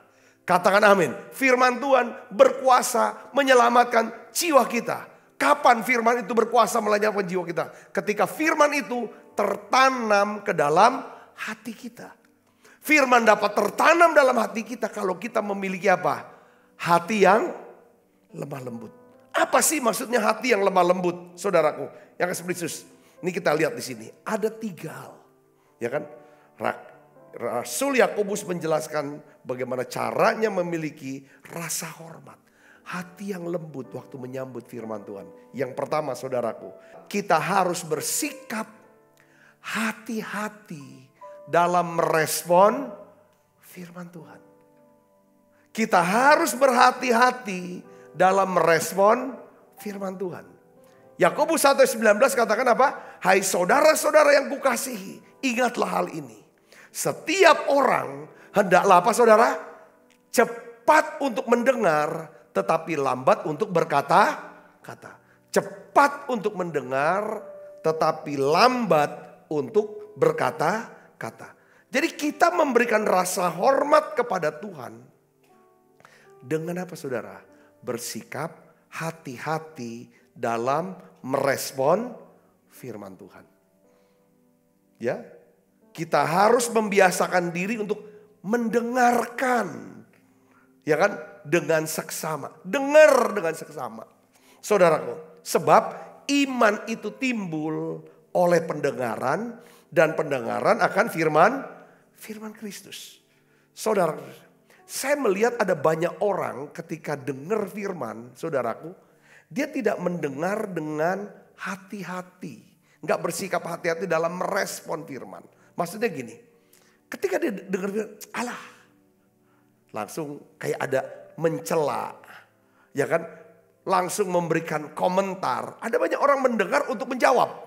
Katakan amin. Firman Tuhan berkuasa menyelamatkan jiwa kita. Kapan firman itu berkuasa menyelamatkan jiwa kita? Ketika firman itu tertanam ke dalam hati kita. Firman dapat tertanam dalam hati kita kalau kita memiliki apa? Hati yang lemah lembut. Apa sih maksudnya hati yang lemah lembut, saudaraku? Yang kasih Kristus. Ini kita lihat di sini. Ada 3 hal. Ya kan? Rasul Yakobus menjelaskan bagaimana caranya memiliki rasa hormat. Hati yang lembut waktu menyambut firman Tuhan. Yang pertama saudaraku, kita harus bersikap hati-hati dalam merespon firman Tuhan. Kita harus berhati-hati dalam merespon firman Tuhan. Yakobus 1:19 katakan apa? Hai saudara-saudara yang kukasihi, ingatlah hal ini. Setiap orang hendaklah apa saudara? Cepat untuk mendengar, tetapi lambat untuk berkata-kata. Cepat untuk mendengar, tetapi lambat untuk berkata-kata. Jadi kita memberikan rasa hormat kepada Tuhan. Dengan apa saudara? Bersikap hati-hati dalam merespon firman Tuhan. Ya, kita harus membiasakan diri untuk mendengarkan. Ya kan? Dengan seksama. Dengar dengan seksama. Saudaraku, sebab iman itu timbul oleh pendengaran. Dan pendengaran akan firman Kristus. Saudara, saya melihat ada banyak orang ketika dengar firman, saudaraku, dia tidak mendengar dengan hati-hati. Enggak bersikap hati-hati dalam merespon firman. Maksudnya gini, ketika dia dengar firman, alah, langsung kayak ada mencela, ya kan? Langsung memberikan komentar. Ada banyak orang mendengar untuk menjawab.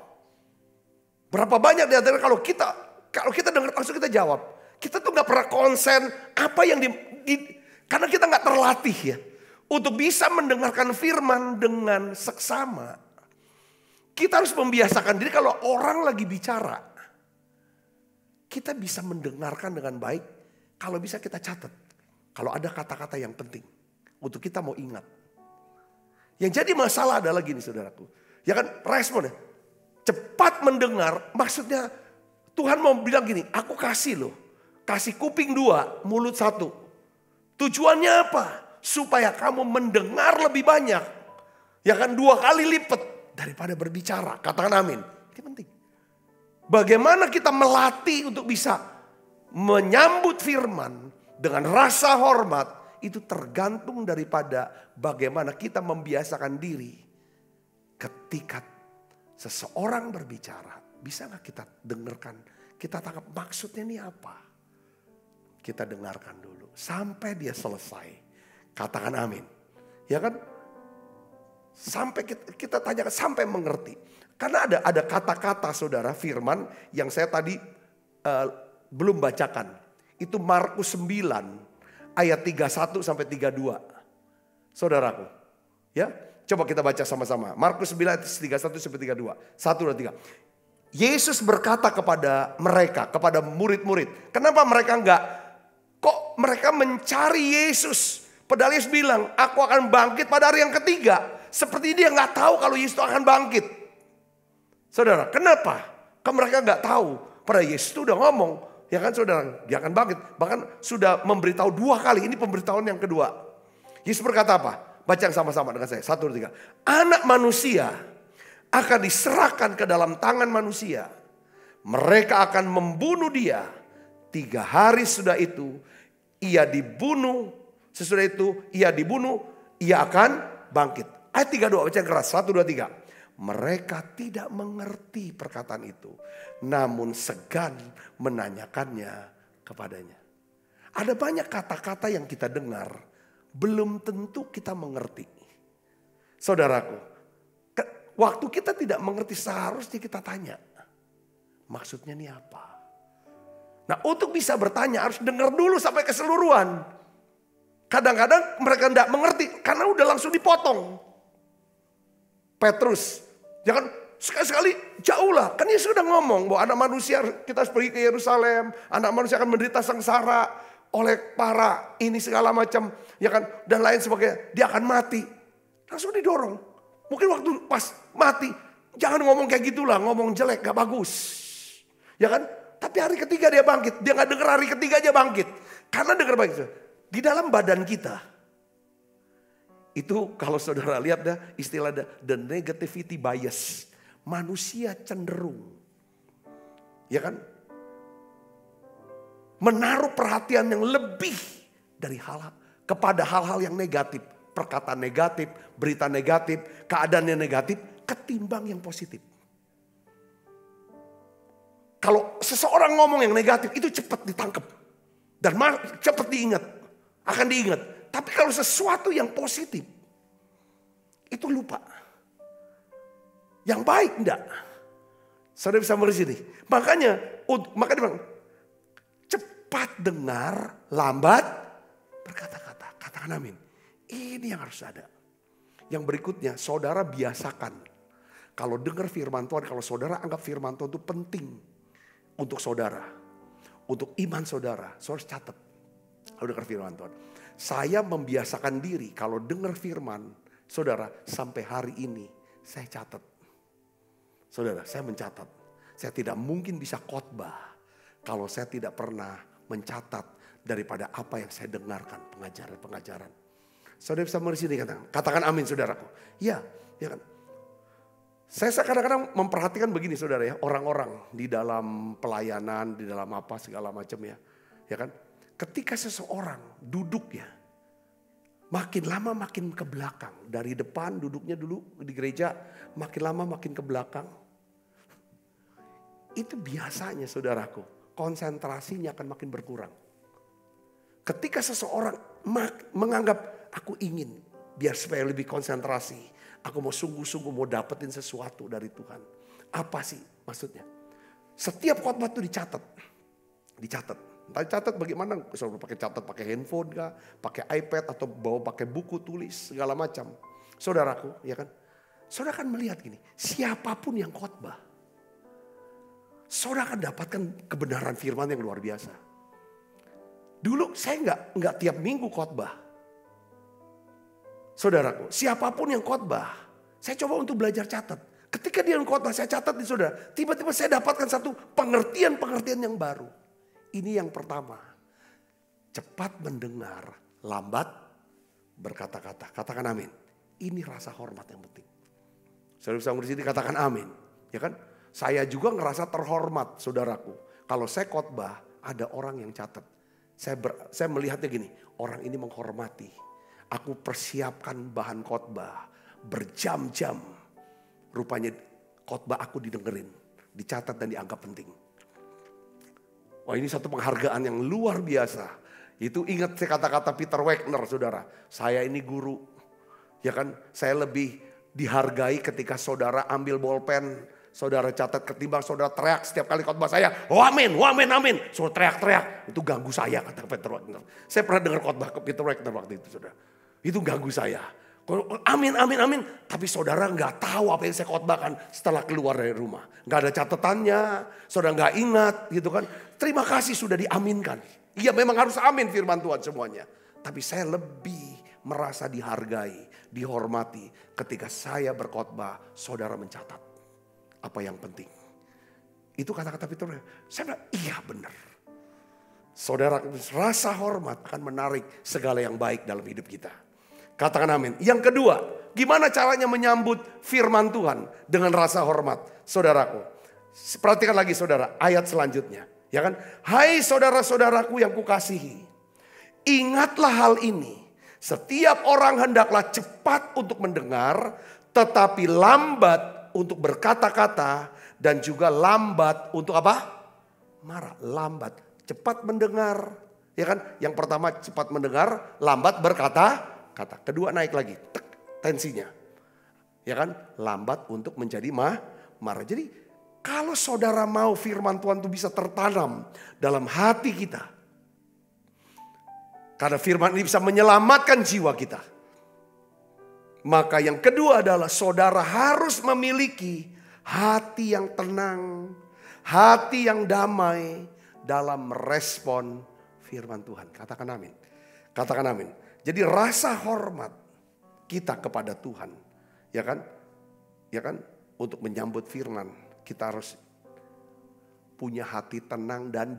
Berapa banyak di antara kalau kita dengar langsung kita jawab. Kita tuh nggak pernah konsen apa yang karena kita nggak terlatih ya untuk bisa mendengarkan firman dengan seksama. Kita harus membiasakan diri kalau orang lagi bicara, kita bisa mendengarkan dengan baik. Kalau bisa kita catat, kalau ada kata-kata yang penting untuk kita mau ingat. Yang jadi masalah adalah gini saudaraku, ya kan respon ya. Cepat mendengar, maksudnya Tuhan mau bilang gini, aku kasih loh. Kasih kuping 2, mulut 1. Tujuannya apa? Supaya kamu mendengar lebih banyak. Ya kan 2 kali lipat daripada berbicara. Katakan amin. Ini penting. Bagaimana kita melatih untuk bisa menyambut firman dengan rasa hormat. Itu tergantung daripada bagaimana kita membiasakan diri ketika seseorang berbicara, bisa gak kita dengarkan? Kita tangkap maksudnya ini apa? Kita dengarkan dulu sampai dia selesai. Katakan amin. Ya kan? Sampai kita tanyakan sampai mengerti. Karena ada kata-kata saudara firman yang saya tadi belum bacakan. Itu Markus 9 ayat 31 sampai 32. Saudaraku. Ya. Coba kita baca sama-sama. Markus 9 ayat 31 sampai 32. 1, 2, 3. Yesus berkata kepada mereka, kepada murid-murid. Kenapa mereka kok mereka mencari Yesus? Padahal Yesus bilang, aku akan bangkit pada hari yang ketiga. Seperti dia gak tahu kalau Yesus akan bangkit. Saudara, kenapa? Kan mereka gak tahu. Padahal Yesus itu udah ngomong. Ya kan saudara, dia akan bangkit. Bahkan sudah memberitahu 2 kali. Ini pemberitahuan yang kedua. Yesus berkata apa? Baca sama-sama dengan saya. 1, 2, 3. Anak manusia akan diserahkan ke dalam tangan manusia. Mereka akan membunuh dia. 3 hari sudah itu ia dibunuh. Sesudah itu ia dibunuh. Ia akan bangkit. Ayat 32 baca yang keras. 1, 2, 3. Mereka tidak mengerti perkataan itu. Namun segan menanyakannya kepadanya. Ada banyak kata-kata yang kita dengar. Belum tentu kita mengerti. Saudaraku, waktu kita tidak mengerti seharusnya kita tanya. Maksudnya ini apa? Nah untuk bisa bertanya harus dengar dulu sampai keseluruhan. Kadang-kadang mereka tidak mengerti karena udah langsung dipotong. Petrus, jangan sekali-sekali jauh lah. Kan Yesus sudah ngomong bahwa anak manusia kita harus pergi ke Yerusalem. Anak manusia akan menderita sengsara oleh para ini segala macam, ya kan, dan lain sebagainya. Dia akan mati. Langsung didorong. Mungkin waktu pas mati, jangan ngomong kayak gitulah, ngomong jelek, gak bagus. Ya kan? Tapi hari ketiga dia bangkit. Dia gak dengar hari ketiga aja bangkit. Karena dengar baik. Di dalam badan kita. Itu kalau saudara lihat dah istilah the negativity bias. Manusia cenderung. Ya kan? Menaruh perhatian yang lebih dari kepada hal-hal yang negatif. Perkataan negatif, berita negatif, keadaan yang negatif ketimbang yang positif. Kalau seseorang ngomong yang negatif itu cepat ditangkap. Dan cepat diingat. Akan diingat. Tapi kalau sesuatu yang positif, itu lupa. Yang baik enggak. Saudara bisa melihat sini. Makanya dia bilang, cepat dengar, lambat berkata-kata. Katakan amin. Ini yang harus ada. Yang berikutnya, saudara biasakan. Kalau dengar firman Tuhan, kalau saudara anggap firman Tuhan itu penting untuk saudara. Untuk iman saudara, saudara catat. Kalau dengar firman Tuhan. Saya membiasakan diri kalau dengar firman saudara sampai hari ini saya catat. Saudara, saya mencatat. Saya tidak mungkin bisa khotbah kalau saya tidak pernah mencatat daripada apa yang saya dengarkan, pengajaran-pengajaran. Saudara bisa melihat sini, katakan amin saudaraku. Ya kan. Saya kadang-kadang memperhatikan begini saudara ya, orang-orang di dalam pelayanan, di dalam apa segala macam ya. Ya kan, ketika seseorang duduk ya, makin lama makin ke belakang. Dari depan duduknya dulu di gereja, makin lama makin ke belakang. Itu biasanya saudaraku, konsentrasinya akan makin berkurang. Ketika seseorang menganggap aku ingin biar supaya lebih konsentrasi, aku mau sungguh-sungguh mau dapetin sesuatu dari Tuhan. Apa sih maksudnya? Setiap khotbah itu dicatat. Entah catat bagaimana, saudara pakai handphone kah, pakai iPad atau bawa pakai buku tulis segala macam. Saudaraku, ya kan? Saudara akan melihat gini, siapapun yang khotbah, saudara akan dapatkan kebenaran firman yang luar biasa. Dulu saya nggak tiap minggu khotbah. Saudaraku, siapapun yang khotbah, saya coba untuk belajar catat. Ketika dia khotbah, saya catat di saudara. Tiba-tiba saya dapatkan satu pengertian yang baru. Ini yang pertama. Cepat mendengar, lambat berkata-kata. Katakan amin. Ini rasa hormat yang penting. Saudara bisa di sini katakan amin. Ya kan? Saya juga ngerasa terhormat saudaraku. Kalau saya khotbah, ada orang yang catat. Saya melihatnya gini, orang ini menghormati. Aku persiapkan bahan khotbah berjam-jam. Rupanya khotbah aku didengerin, dicatat dan dianggap penting. Wah, ini satu penghargaan yang luar biasa. Itu ingat kata-kata Peter Wagner saudara. Saya ini guru. Ya kan, saya lebih dihargai ketika saudara ambil bolpen. Saudara catat ketimbang saudara teriak setiap kali khotbah saya. Oh amin, amin. Saudara teriak-teriak. Itu ganggu saya kata Peter Wagner. Saya pernah dengar khotbah ke Peter Wagner waktu itu saudara. Itu ganggu saya. Amin. Tapi saudara nggak tahu apa yang saya khotbahkan setelah keluar dari rumah. Nggak ada catatannya. Saudara nggak ingat gitu kan. Terima kasih sudah diaminkan. Iya memang harus amin firman Tuhan semuanya. Tapi saya lebih merasa dihargai, dihormati ketika saya berkhotbah, saudara mencatat apa yang penting. Itu kata-kata Peter. Saya bilang, iya benar. Saudara, rasa hormat akan menarik segala yang baik dalam hidup kita. Katakan amin. Yang kedua, gimana caranya menyambut firman Tuhan dengan rasa hormat? Saudaraku, perhatikan lagi saudara, ayat selanjutnya. Ya kan? Hai saudara-saudaraku yang kukasihi, ingatlah hal ini. Setiap orang hendaklah cepat untuk mendengar, tetapi lambat untuk berkata-kata, dan juga lambat untuk apa? Marah. Lambat. Cepat mendengar. Ya kan? Yang pertama cepat mendengar, lambat berkata-kata. Kedua naik lagi. Tensinya. Ya kan? Lambat untuk menjadi marah. Jadi kalau saudara mau firman Tuhan itu bisa tertanam dalam hati kita. Karena firman ini bisa menyelamatkan jiwa kita. Maka yang kedua adalah saudara harus memiliki hati yang tenang, hati yang damai dalam merespon firman Tuhan. Katakan amin. Katakan amin. Jadi rasa hormat kita kepada Tuhan, ya kan? Ya kan? Untuk menyambut firman, kita harus punya hati tenang dan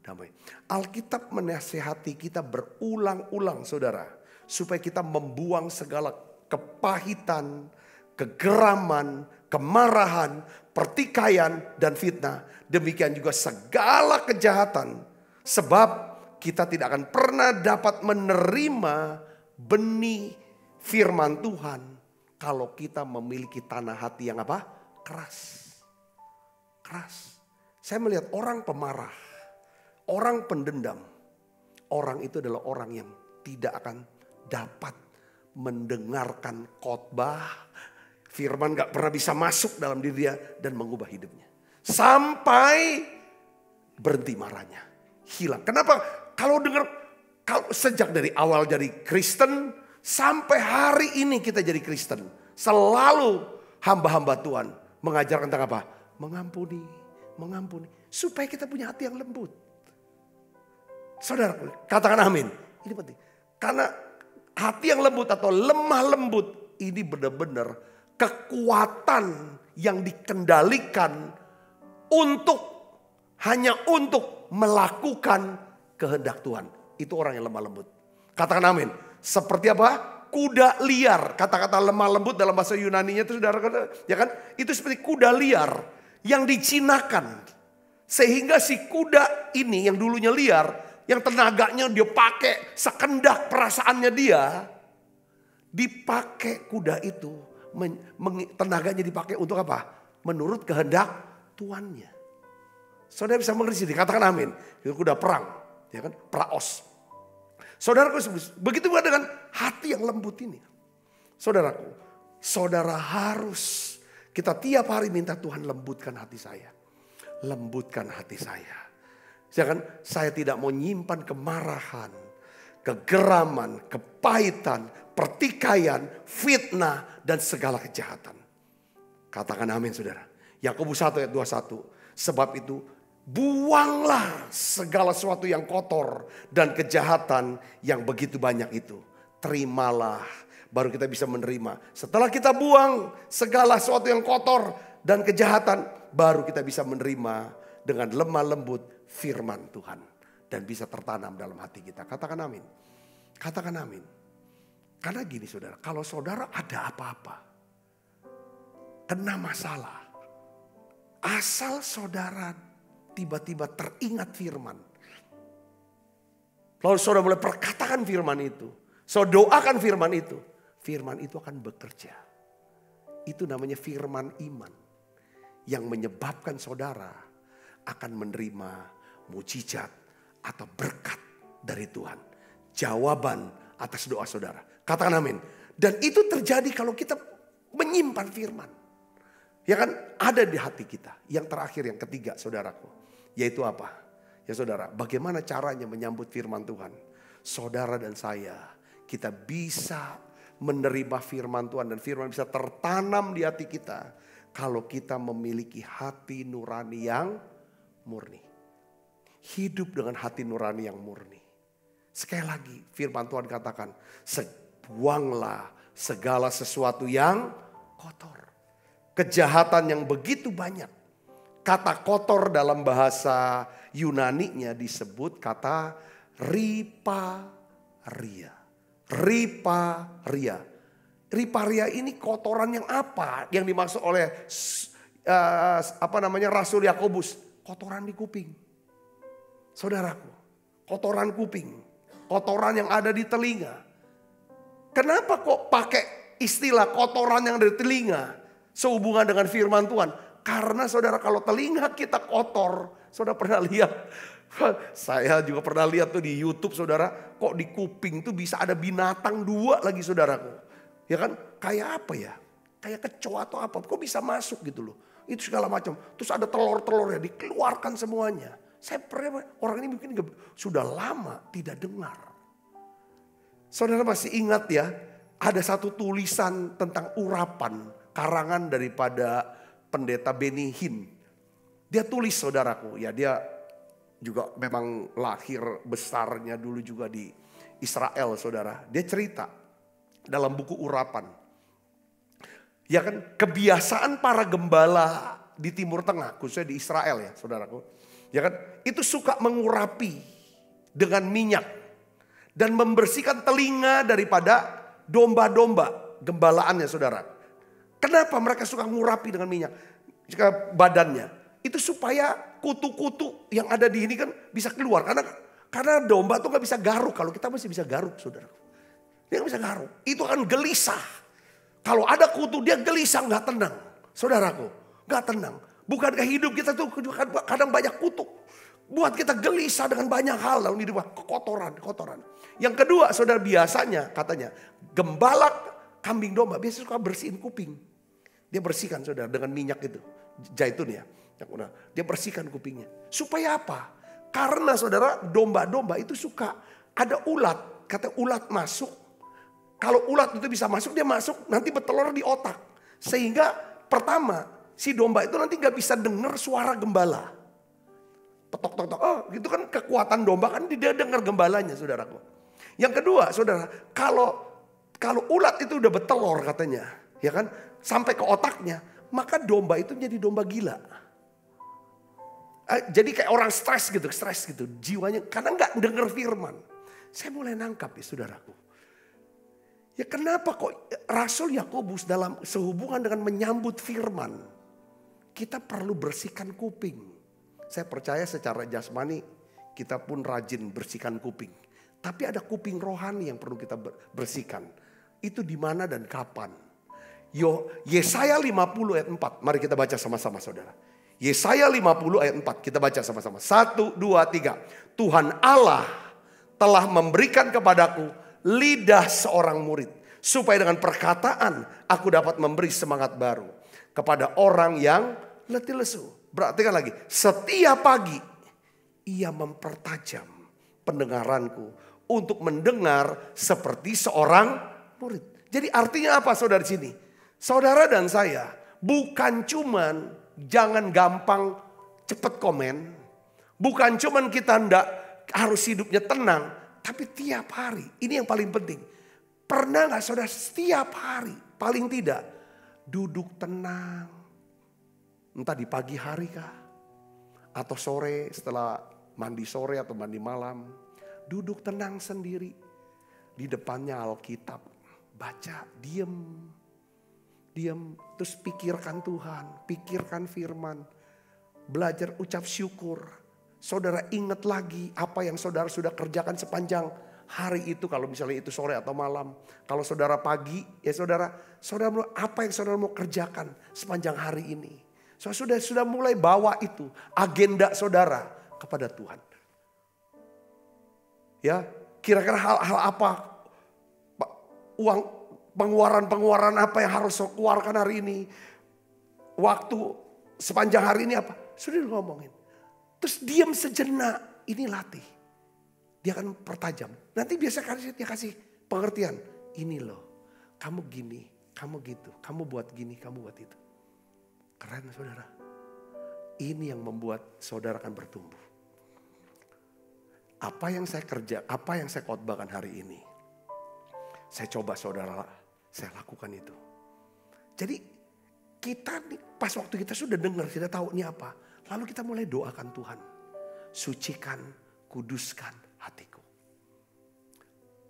damai. Alkitab menasihati kita berulang-ulang saudara, supaya kita membuang segala kepahitan, kegeraman, kemarahan, pertikaian, dan fitnah. Demikian juga segala kejahatan. Sebab kita tidak akan pernah dapat menerima benih firman Tuhan kalau kita memiliki tanah hati yang apa? Keras. Keras. Saya melihat orang pemarah, orang pendendam. Orang itu adalah orang yang tidak akan dapat mendengarkan khotbah. Firman gak pernah bisa masuk dalam diri dia dan mengubah hidupnya. Sampai berhenti marahnya. Hilang. Kenapa? Kalau sejak dari awal jadi Kristen sampai hari ini kita jadi Kristen. Selalu hamba-hamba Tuhan mengajarkan tentang apa? Mengampuni. Supaya kita punya hati yang lembut. Saudara, katakan amin. Ini penting. Karena hati yang lembut atau lemah lembut ini benar-benar kekuatan yang dikendalikan hanya untuk melakukan kehendak Tuhan. Itu orang yang lemah lembut. Katakan amin. Seperti apa? Kuda liar. Kata-kata lemah lembut dalam bahasa Yunaninya itu saudara, ya kan? Itu seperti kuda liar yang dicinakan. Sehingga si kuda ini yang dulunya liar, yang tenaganya dia pakai sekendak perasaannya dia, dipakai kuda itu. Tenaganya dipakai untuk apa? Menurut kehendak tuannya. Saudara bisa mengerti sini, katakan amin. Itu kuda perang, ya kan? Praos. Saudaraku, begitu juga dengan hati yang lembut ini. Saudaraku, saudara harus, kita tiap hari minta Tuhan lembutkan hati saya. Lembutkan hati saya. Saya tidak mau nyimpan kemarahan, kegeraman, kepahitan, pertikaian, fitnah, dan segala kejahatan. Katakan amin saudara. Yakobus 1 ayat 21. Sebab itu buanglah segala sesuatu yang kotor dan kejahatan yang begitu banyak itu. Terimalah, baru kita bisa menerima. Setelah kita buang segala sesuatu yang kotor dan kejahatan, baru kita bisa menerima dengan lemah lembut firman Tuhan. Dan bisa tertanam dalam hati kita. Katakan amin. Katakan amin. Karena gini saudara, kalau saudara ada apa-apa, kena masalah, asal saudara tiba-tiba teringat firman, lalu saudara mulai perkatakan firman itu, saudara doakan firman itu akan bekerja. Itu namanya firman iman yang menyebabkan saudara akan menerima mujizat atau berkat dari Tuhan. Jawaban atas doa saudara. Katakan amin. Dan itu terjadi kalau kita menyimpan firman. Ya kan, ada di hati kita. Yang terakhir, yang ketiga saudaraku. Yaitu apa? Ya saudara, bagaimana caranya menyambut firman Tuhan? Saudara dan saya, kita bisa menerima firman Tuhan. Dan firman bisa tertanam di hati kita. Kalau kita memiliki hati nurani yang murni. Hidup dengan hati nurani yang murni. Sekali lagi firman Tuhan katakan, buanglah segala sesuatu yang kotor. Kejahatan yang begitu banyak. Kata kotor dalam bahasa Yunaninya disebut kata riparia. Riparia. Riparia ini kotoran yang apa? Yang dimaksud oleh Rasul Yakobus. Kotoran di kuping. Saudaraku, kotoran kuping. Kotoran yang ada di telinga. Kenapa kok pakai istilah kotoran yang ada di telinga sehubungan dengan firman Tuhan? Karena saudara, kalau telinga kita kotor, saudara pernah lihat, saya juga pernah lihat tuh di YouTube saudara, kok di kuping tuh bisa ada binatang 2 lagi saudaraku. Ya kan, kayak apa ya? Kayak kecoa atau apa, kok bisa masuk gitu loh. Itu segala macam. Terus ada telur-telurnya dikeluarkan semuanya. Saya pernah, orang ini mungkin sudah lama tidak dengar. Saudara masih ingat ya, ada satu tulisan tentang urapan karangan daripada pendeta Benny Hinn. Dia tulis saudaraku, ya dia juga memang lahir besarnya dulu juga di Israel saudara. Dia cerita dalam buku urapan. Ya kan, kebiasaan para gembala di Timur Tengah, khususnya di Israel ya saudaraku. Ya kan, itu suka mengurapi dengan minyak dan membersihkan telinga daripada domba-domba gembalaannya saudara. Kenapa mereka suka mengurapi dengan minyak badannya? Itu supaya kutu-kutu yang ada di ini kan bisa keluar. Karena domba tuh gak bisa garuk. Kalau kita masih bisa garuk saudara. Dia gak bisa garuk. Itu akan gelisah. Kalau ada kutu dia gelisah, gak tenang. Saudaraku, gak tenang. Bukankah hidup kita tuh kadang banyak kutu. Buat kita gelisah dengan banyak hal dalam hidup, kotoran. Yang kedua, saudara, biasanya katanya gembala kambing domba biasanya suka bersihin kuping. Dia bersihkan, saudara, dengan minyak itu, zaitun ya. Dia bersihkan kupingnya. Supaya apa? Karena, saudara, domba-domba itu suka ada ulat. Kata ulat masuk. Kalau ulat itu bisa masuk, dia masuk nanti bertelur di otak. Sehingga pertama, si domba itu nanti gak bisa dengar suara gembala. Petok. Oh, gitu kan kekuatan domba kan dia dengar gembalanya, saudaraku. Yang kedua, saudara, kalau ulat itu udah bertelur katanya, ya kan, sampai ke otaknya, maka domba itu menjadi domba gila. Jadi kayak orang stres gitu, jiwanya karena nggak dengar firman. Saya mulai nangkap ya, saudaraku. Ya kenapa kok Rasul Yakobus dalam sehubungan dengan menyambut firman, kita perlu bersihkan kuping. Saya percaya secara jasmani kita pun rajin bersihkan kuping. Tapi ada kuping rohani yang perlu kita bersihkan. Itu di mana dan kapan? Yesaya 50 ayat 4. Mari kita baca sama-sama, saudara. Yesaya 50 ayat 4. Kita baca sama-sama. 1, 2, 3. Tuhan Allah telah memberikan kepadaku lidah seorang murid. Supaya dengan perkataan aku dapat memberi semangat baru kepada orang yang letih lesu. Perhatikan lagi, setiap pagi ia mempertajam pendengaranku untuk mendengar seperti seorang murid. Jadi artinya apa, saudara, di sini? Saudara dan saya bukan cuman jangan gampang cepet komen. Bukan cuman kita ndak harus hidupnya tenang. Tapi tiap hari, ini yang paling penting. Pernah gak, saudara, setiap hari paling tidak duduk tenang. Entah di pagi hari kah, atau sore setelah mandi sore atau mandi malam. Duduk tenang sendiri. Di depannya Alkitab. Baca, diem. Terus pikirkan Tuhan, pikirkan firman. Belajar ucap syukur. Saudara ingat lagi apa yang saudara sudah kerjakan sepanjang hari itu. Kalau misalnya itu sore atau malam. Kalau saudara pagi, ya saudara apa yang saudara mau kerjakan sepanjang hari ini. Sudah mulai bawa itu agenda saudara kepada Tuhan. Ya, kira-kira hal apa, uang pengeluaran apa yang harus saya keluarkan hari ini, waktu sepanjang hari ini apa, sudah ngomongin. Terus diam sejenak, ini latih. Dia akan pertajam. Nanti biasa dia kasih pengertian. Ini loh, kamu gini, kamu gitu, kamu buat gini, kamu buat itu. Keren, saudara. Ini yang membuat saudara akan bertumbuh. Apa yang saya kerja, apa yang saya khotbahkan hari ini, saya coba, saudara, saya lakukan itu. Jadi kita pas waktu kita sudah dengar, kita tahu ini apa, lalu kita mulai doakan Tuhan. Sucikan, kuduskan hatiku.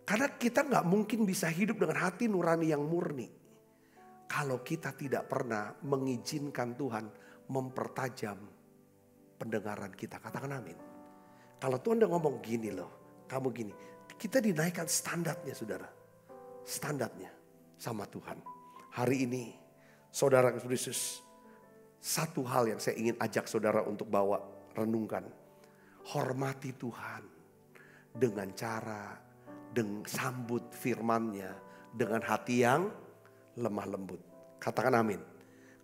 Karena kita gak mungkin bisa hidup dengan hati nurani yang murni kalau kita tidak pernah mengizinkan Tuhan mempertajam pendengaran kita. Katakan amin. Kalau Tuhan udah ngomong gini loh, kamu gini. Kita dinaikkan standarnya, saudara. Standarnya sama Tuhan. Hari ini, saudara Yesus, satu hal yang saya ingin ajak saudara untuk bawa, renungkan. Hormati Tuhan dengan cara, sambut firman-Nya dengan hati yang lemah lembut. Katakan amin.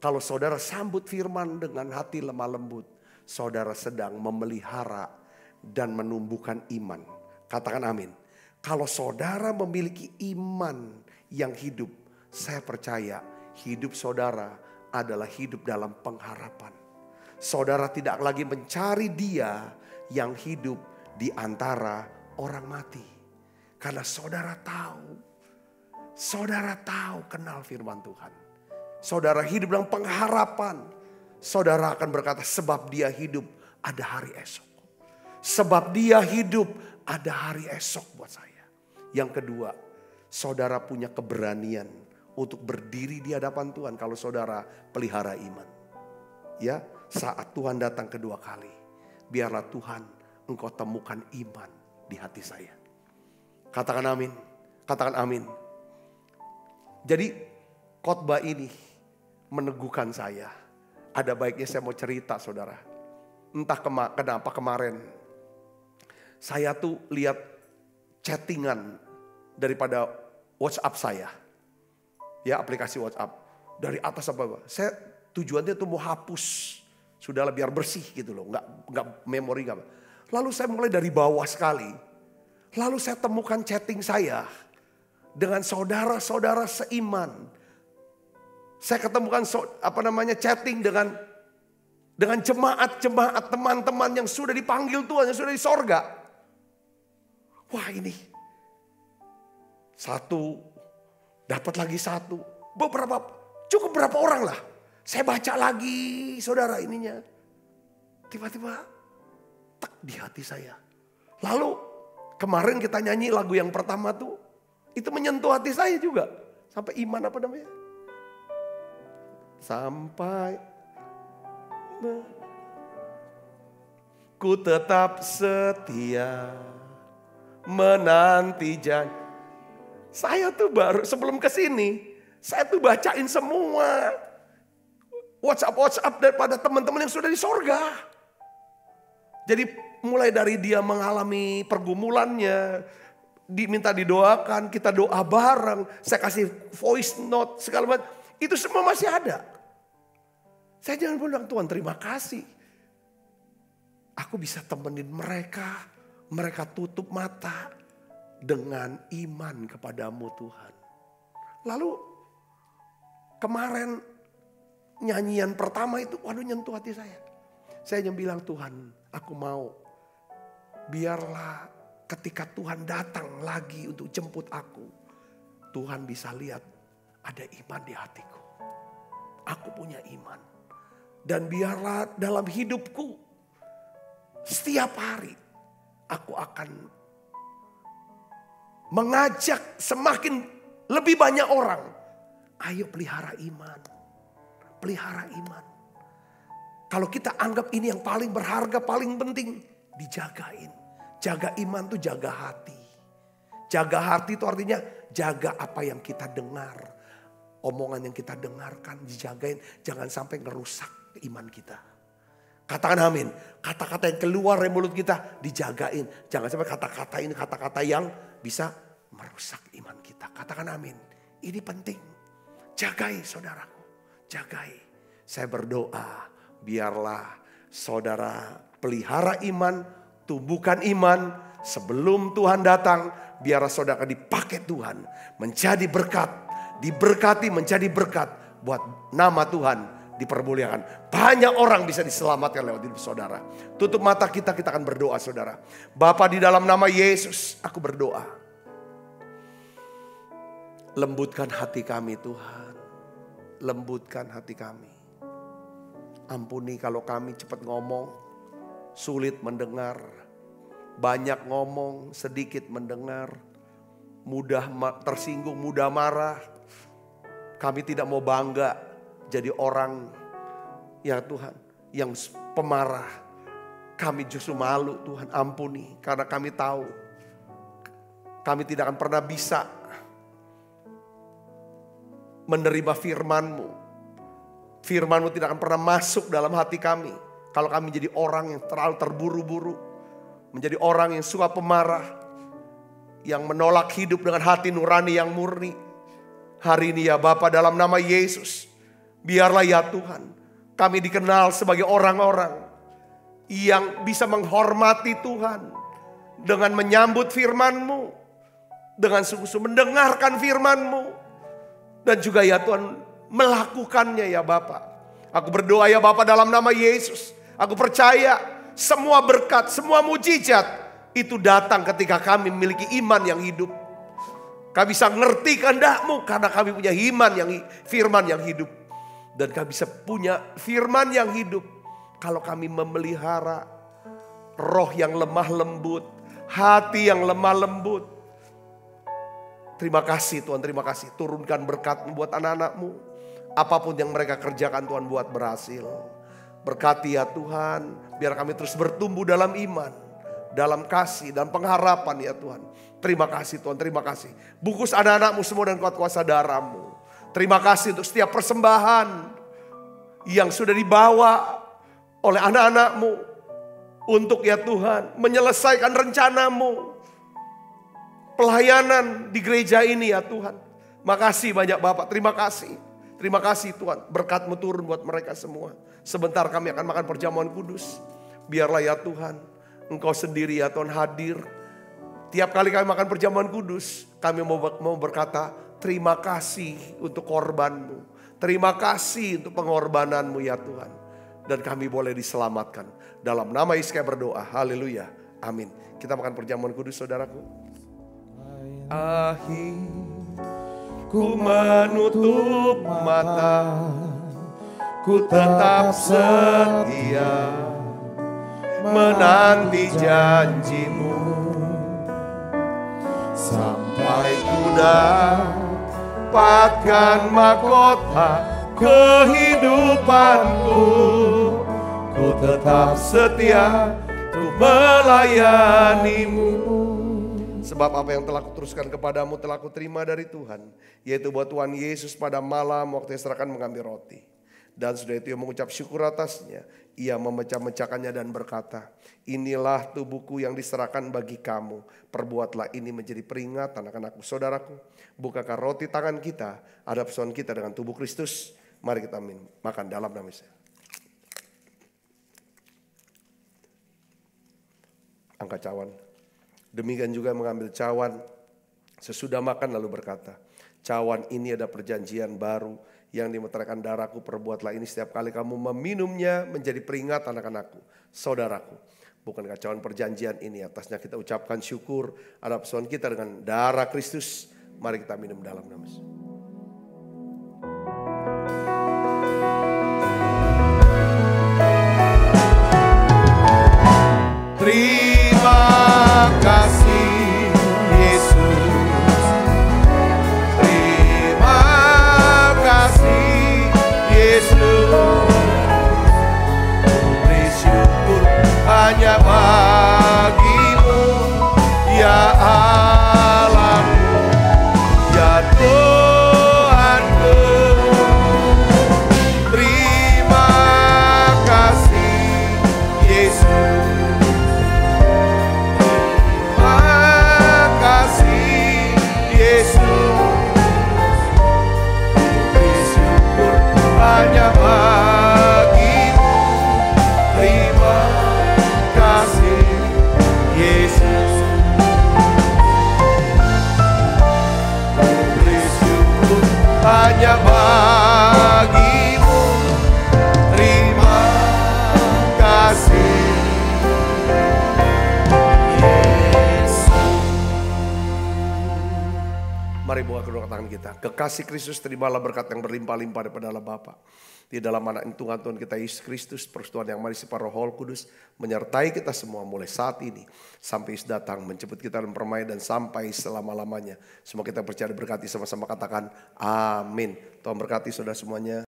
Kalau saudara sambut firman dengan hati lemah lembut, saudara sedang memelihara dan menumbuhkan iman. Katakan amin. Kalau saudara memiliki iman yang hidup, saya percaya hidup saudara adalah hidup dalam pengharapan. Saudara tidak lagi mencari Dia yang hidup di antara orang mati. Karena saudara tahu kenal firman Tuhan. Saudara hidup dalam pengharapan. Saudara akan berkata, sebab Dia hidup ada hari esok. Sebab Dia hidup ada hari esok buat saya. Yang kedua, saudara punya keberanian untuk berdiri di hadapan Tuhan kalau saudara pelihara iman. Ya, saat Tuhan datang kedua kali, biarlah Tuhan engkau temukan iman di hati saya. Katakan amin. Katakan amin. Jadi khotbah ini meneguhkan saya. Ada baiknya saya mau cerita, saudara. entah kenapa kemarin saya tuh lihat chattingan daripada WhatsApp saya. Ya, aplikasi WhatsApp. Dari atas apa bawah. Saya tujuannya tuh mau hapus. Sudahlah biar bersih gitu loh. Enggak memori enggak. Lalu saya mulai dari bawah sekali. Lalu saya temukan chatting saya dengan saudara-saudara seiman. Saya ketemukan chatting dengan jemaat-jemaat, teman-teman yang sudah dipanggil Tuhan, yang sudah di sorga. Wah, ini satu, dapat lagi satu. Cukup berapa orang lah. Saya baca lagi saudara ininya. Tiba-tiba tak di hati saya. Lalu kemarin kita nyanyi lagu yang pertama tuh. Itu menyentuh hati saya juga. Sampai iman apa namanya? Sampai ku tetap setia menanti janji. Saya tuh baru sebelum kesini, saya tuh bacain semua WhatsApp daripada teman-teman yang sudah di sorga. Jadi mulai dari dia mengalami pergumulannya, diminta didoakan, kita doa bareng, saya kasih voice note segala macam, itu semua masih ada. Saya jangan bilang Tuhan terima kasih. Aku bisa temenin mereka, mereka tutup mata dengan iman kepadamu Tuhan. Lalu kemarin nyanyian pertama itu waduh nyentuh hati saya. Saya yang bilang Tuhan aku mau biarlah ketika Tuhan datang lagi untuk jemput aku. Tuhan bisa lihat ada iman di hatiku. Aku punya iman. Dan biarlah dalam hidupku setiap hari aku akan mengajak semakin lebih banyak orang. Ayo pelihara iman. Pelihara iman. Kalau kita anggap ini yang paling berharga, paling penting, dijagain. Jaga iman tuh jaga hati. Jaga hati itu artinya jaga apa yang kita dengar. Omongan yang kita dengarkan dijagain. Jangan sampai ngerusak iman kita. Katakan amin. Kata-kata yang keluar dari mulut kita dijagain. Jangan sampai kata-kata ini kata-kata yang bisa merusak iman kita. Katakan amin. Ini penting. Jagai saudaraku. Jagai. Saya berdoa. Biarlah saudara pelihara iman. Tumbuhkan iman. Sebelum Tuhan datang. Biarlah saudara dipakai Tuhan. Menjadi berkat. Diberkati menjadi berkat. Buat nama Tuhan dipermuliakan. Banyak orang bisa diselamatkan lewat hidup saudara. Tutup mata kita akan berdoa saudara. Bapa di dalam nama Yesus aku berdoa. Lembutkan hati kami Tuhan. Lembutkan hati kami. Ampuni kalau kami cepat ngomong. Sulit mendengar. Banyak ngomong, sedikit mendengar. Mudah tersinggung, mudah marah. Kami tidak mau bangga jadi orang ya Tuhan yang pemarah. Kami justru malu Tuhan, ampuni. Karena kami tahu kami tidak akan pernah bisa menerima firman-Mu. Firman-Mu tidak akan pernah masuk dalam hati kami. Kalau kami jadi orang yang terlalu terburu-buru. Menjadi orang yang suka pemarah. Yang menolak hidup dengan hati nurani yang murni. Hari ini ya Bapa dalam nama Yesus. Biarlah ya Tuhan, kami dikenal sebagai orang-orang yang bisa menghormati Tuhan. Dengan menyambut firman-Mu. Dengan sungguh-sungguh mendengarkan firman-Mu. Dan juga ya Tuhan melakukannya ya Bapa. Aku berdoa ya Bapa dalam nama Yesus. Aku percaya semua berkat, semua mujizat itu datang ketika kami memiliki iman yang hidup. Kami bisa ngerti kehendak-Mu karena kami punya iman yang firman yang hidup. Dan kami bisa punya firman yang hidup. Kalau kami memelihara roh yang lemah lembut. Hati yang lemah lembut. Terima kasih Tuhan, terima kasih. Turunkan berkat-Mu buat anak-anak-Mu. Apapun yang mereka kerjakan Tuhan buat berhasil. Berkati ya Tuhan. Biar kami terus bertumbuh dalam iman. Dalam kasih dan pengharapan ya Tuhan. Terima kasih Tuhan, terima kasih. Bungkus anak-anak-Mu semua dan kuat kuasa darah-Mu. Terima kasih untuk setiap persembahan yang sudah dibawa oleh anak-anak-Mu. Untuk ya Tuhan menyelesaikan rencanamu. Pelayanan di gereja ini ya Tuhan. Makasih banyak Bapak, terima kasih. Terima kasih Tuhan, berkat-Mu turun buat mereka semua. Sebentar kami akan makan perjamuan kudus. Biarlah ya Tuhan, Engkau sendiri ya Tuhan hadir. Tiap kali kami makan perjamuan kudus, kami mau berkata terima kasih untuk korban-Mu. Terima kasih untuk pengorbanan-Mu ya Tuhan. Dan kami boleh diselamatkan. Dalam nama Yesus kami berdoa, haleluya, amin. Kita makan perjamuan kudus saudaraku. Ku menutup mata, ku tetap setia menanti janji-Mu sampai ku dapatkan mahkota kehidupanku. Ku tetap setia untuk melayani-Mu. Sebab apa yang telah kuteruskan kepadamu telah kuterima dari Tuhan, yaitu bahwa Tuhan Yesus pada malam waktu Ia serahkan mengambil roti. Dan sudah itu Ia mengucap syukur atasnya. Ia memecah-mecahkannya dan berkata, inilah tubuhku yang diserahkan bagi kamu. Perbuatlah ini menjadi peringatan anak-anakku. Saudaraku, bukakan roti tangan kita, ada persaudaraan kita dengan tubuh Kristus. Mari kita makan dalam nama Yesus. Angkat cawan. Demikian juga mengambil cawan sesudah makan lalu berkata, cawan ini ada perjanjian baru yang dimeteraikan darahku, perbuatlah ini setiap kali kamu meminumnya menjadi peringatan anak-anakku. Saudaraku, bukankah cawan perjanjian ini atasnya kita ucapkan syukur atas persaudaraan kita dengan darah Kristus. Mari kita minum dalam nama Yesus. Terima kasih Yesus, terima kasih Yesus, beri syukur hanya bagi-Mu ya Allahku, ya Tuhanku. Terima kasih Yesus. Hanya bagi-Mu, terima kasih Yesus. Beri syukur hanya bagi-Mu, terima kasih Yesus. Mari buka kedua tangan kita. Kekasih Kristus, terimalah berkat yang berlimpah-limpah daripada Allah Bapa. Di dalam anak Tuhan kita Yesus Kristus, persekutuan yang manis para Roh Kudus menyertai kita semua mulai saat ini sampai Yesus datang menjemput kita dan permai dan sampai selama-lamanya. Semua kita percaya berkati sama-sama, katakan amin. Tuhan berkati saudara semuanya.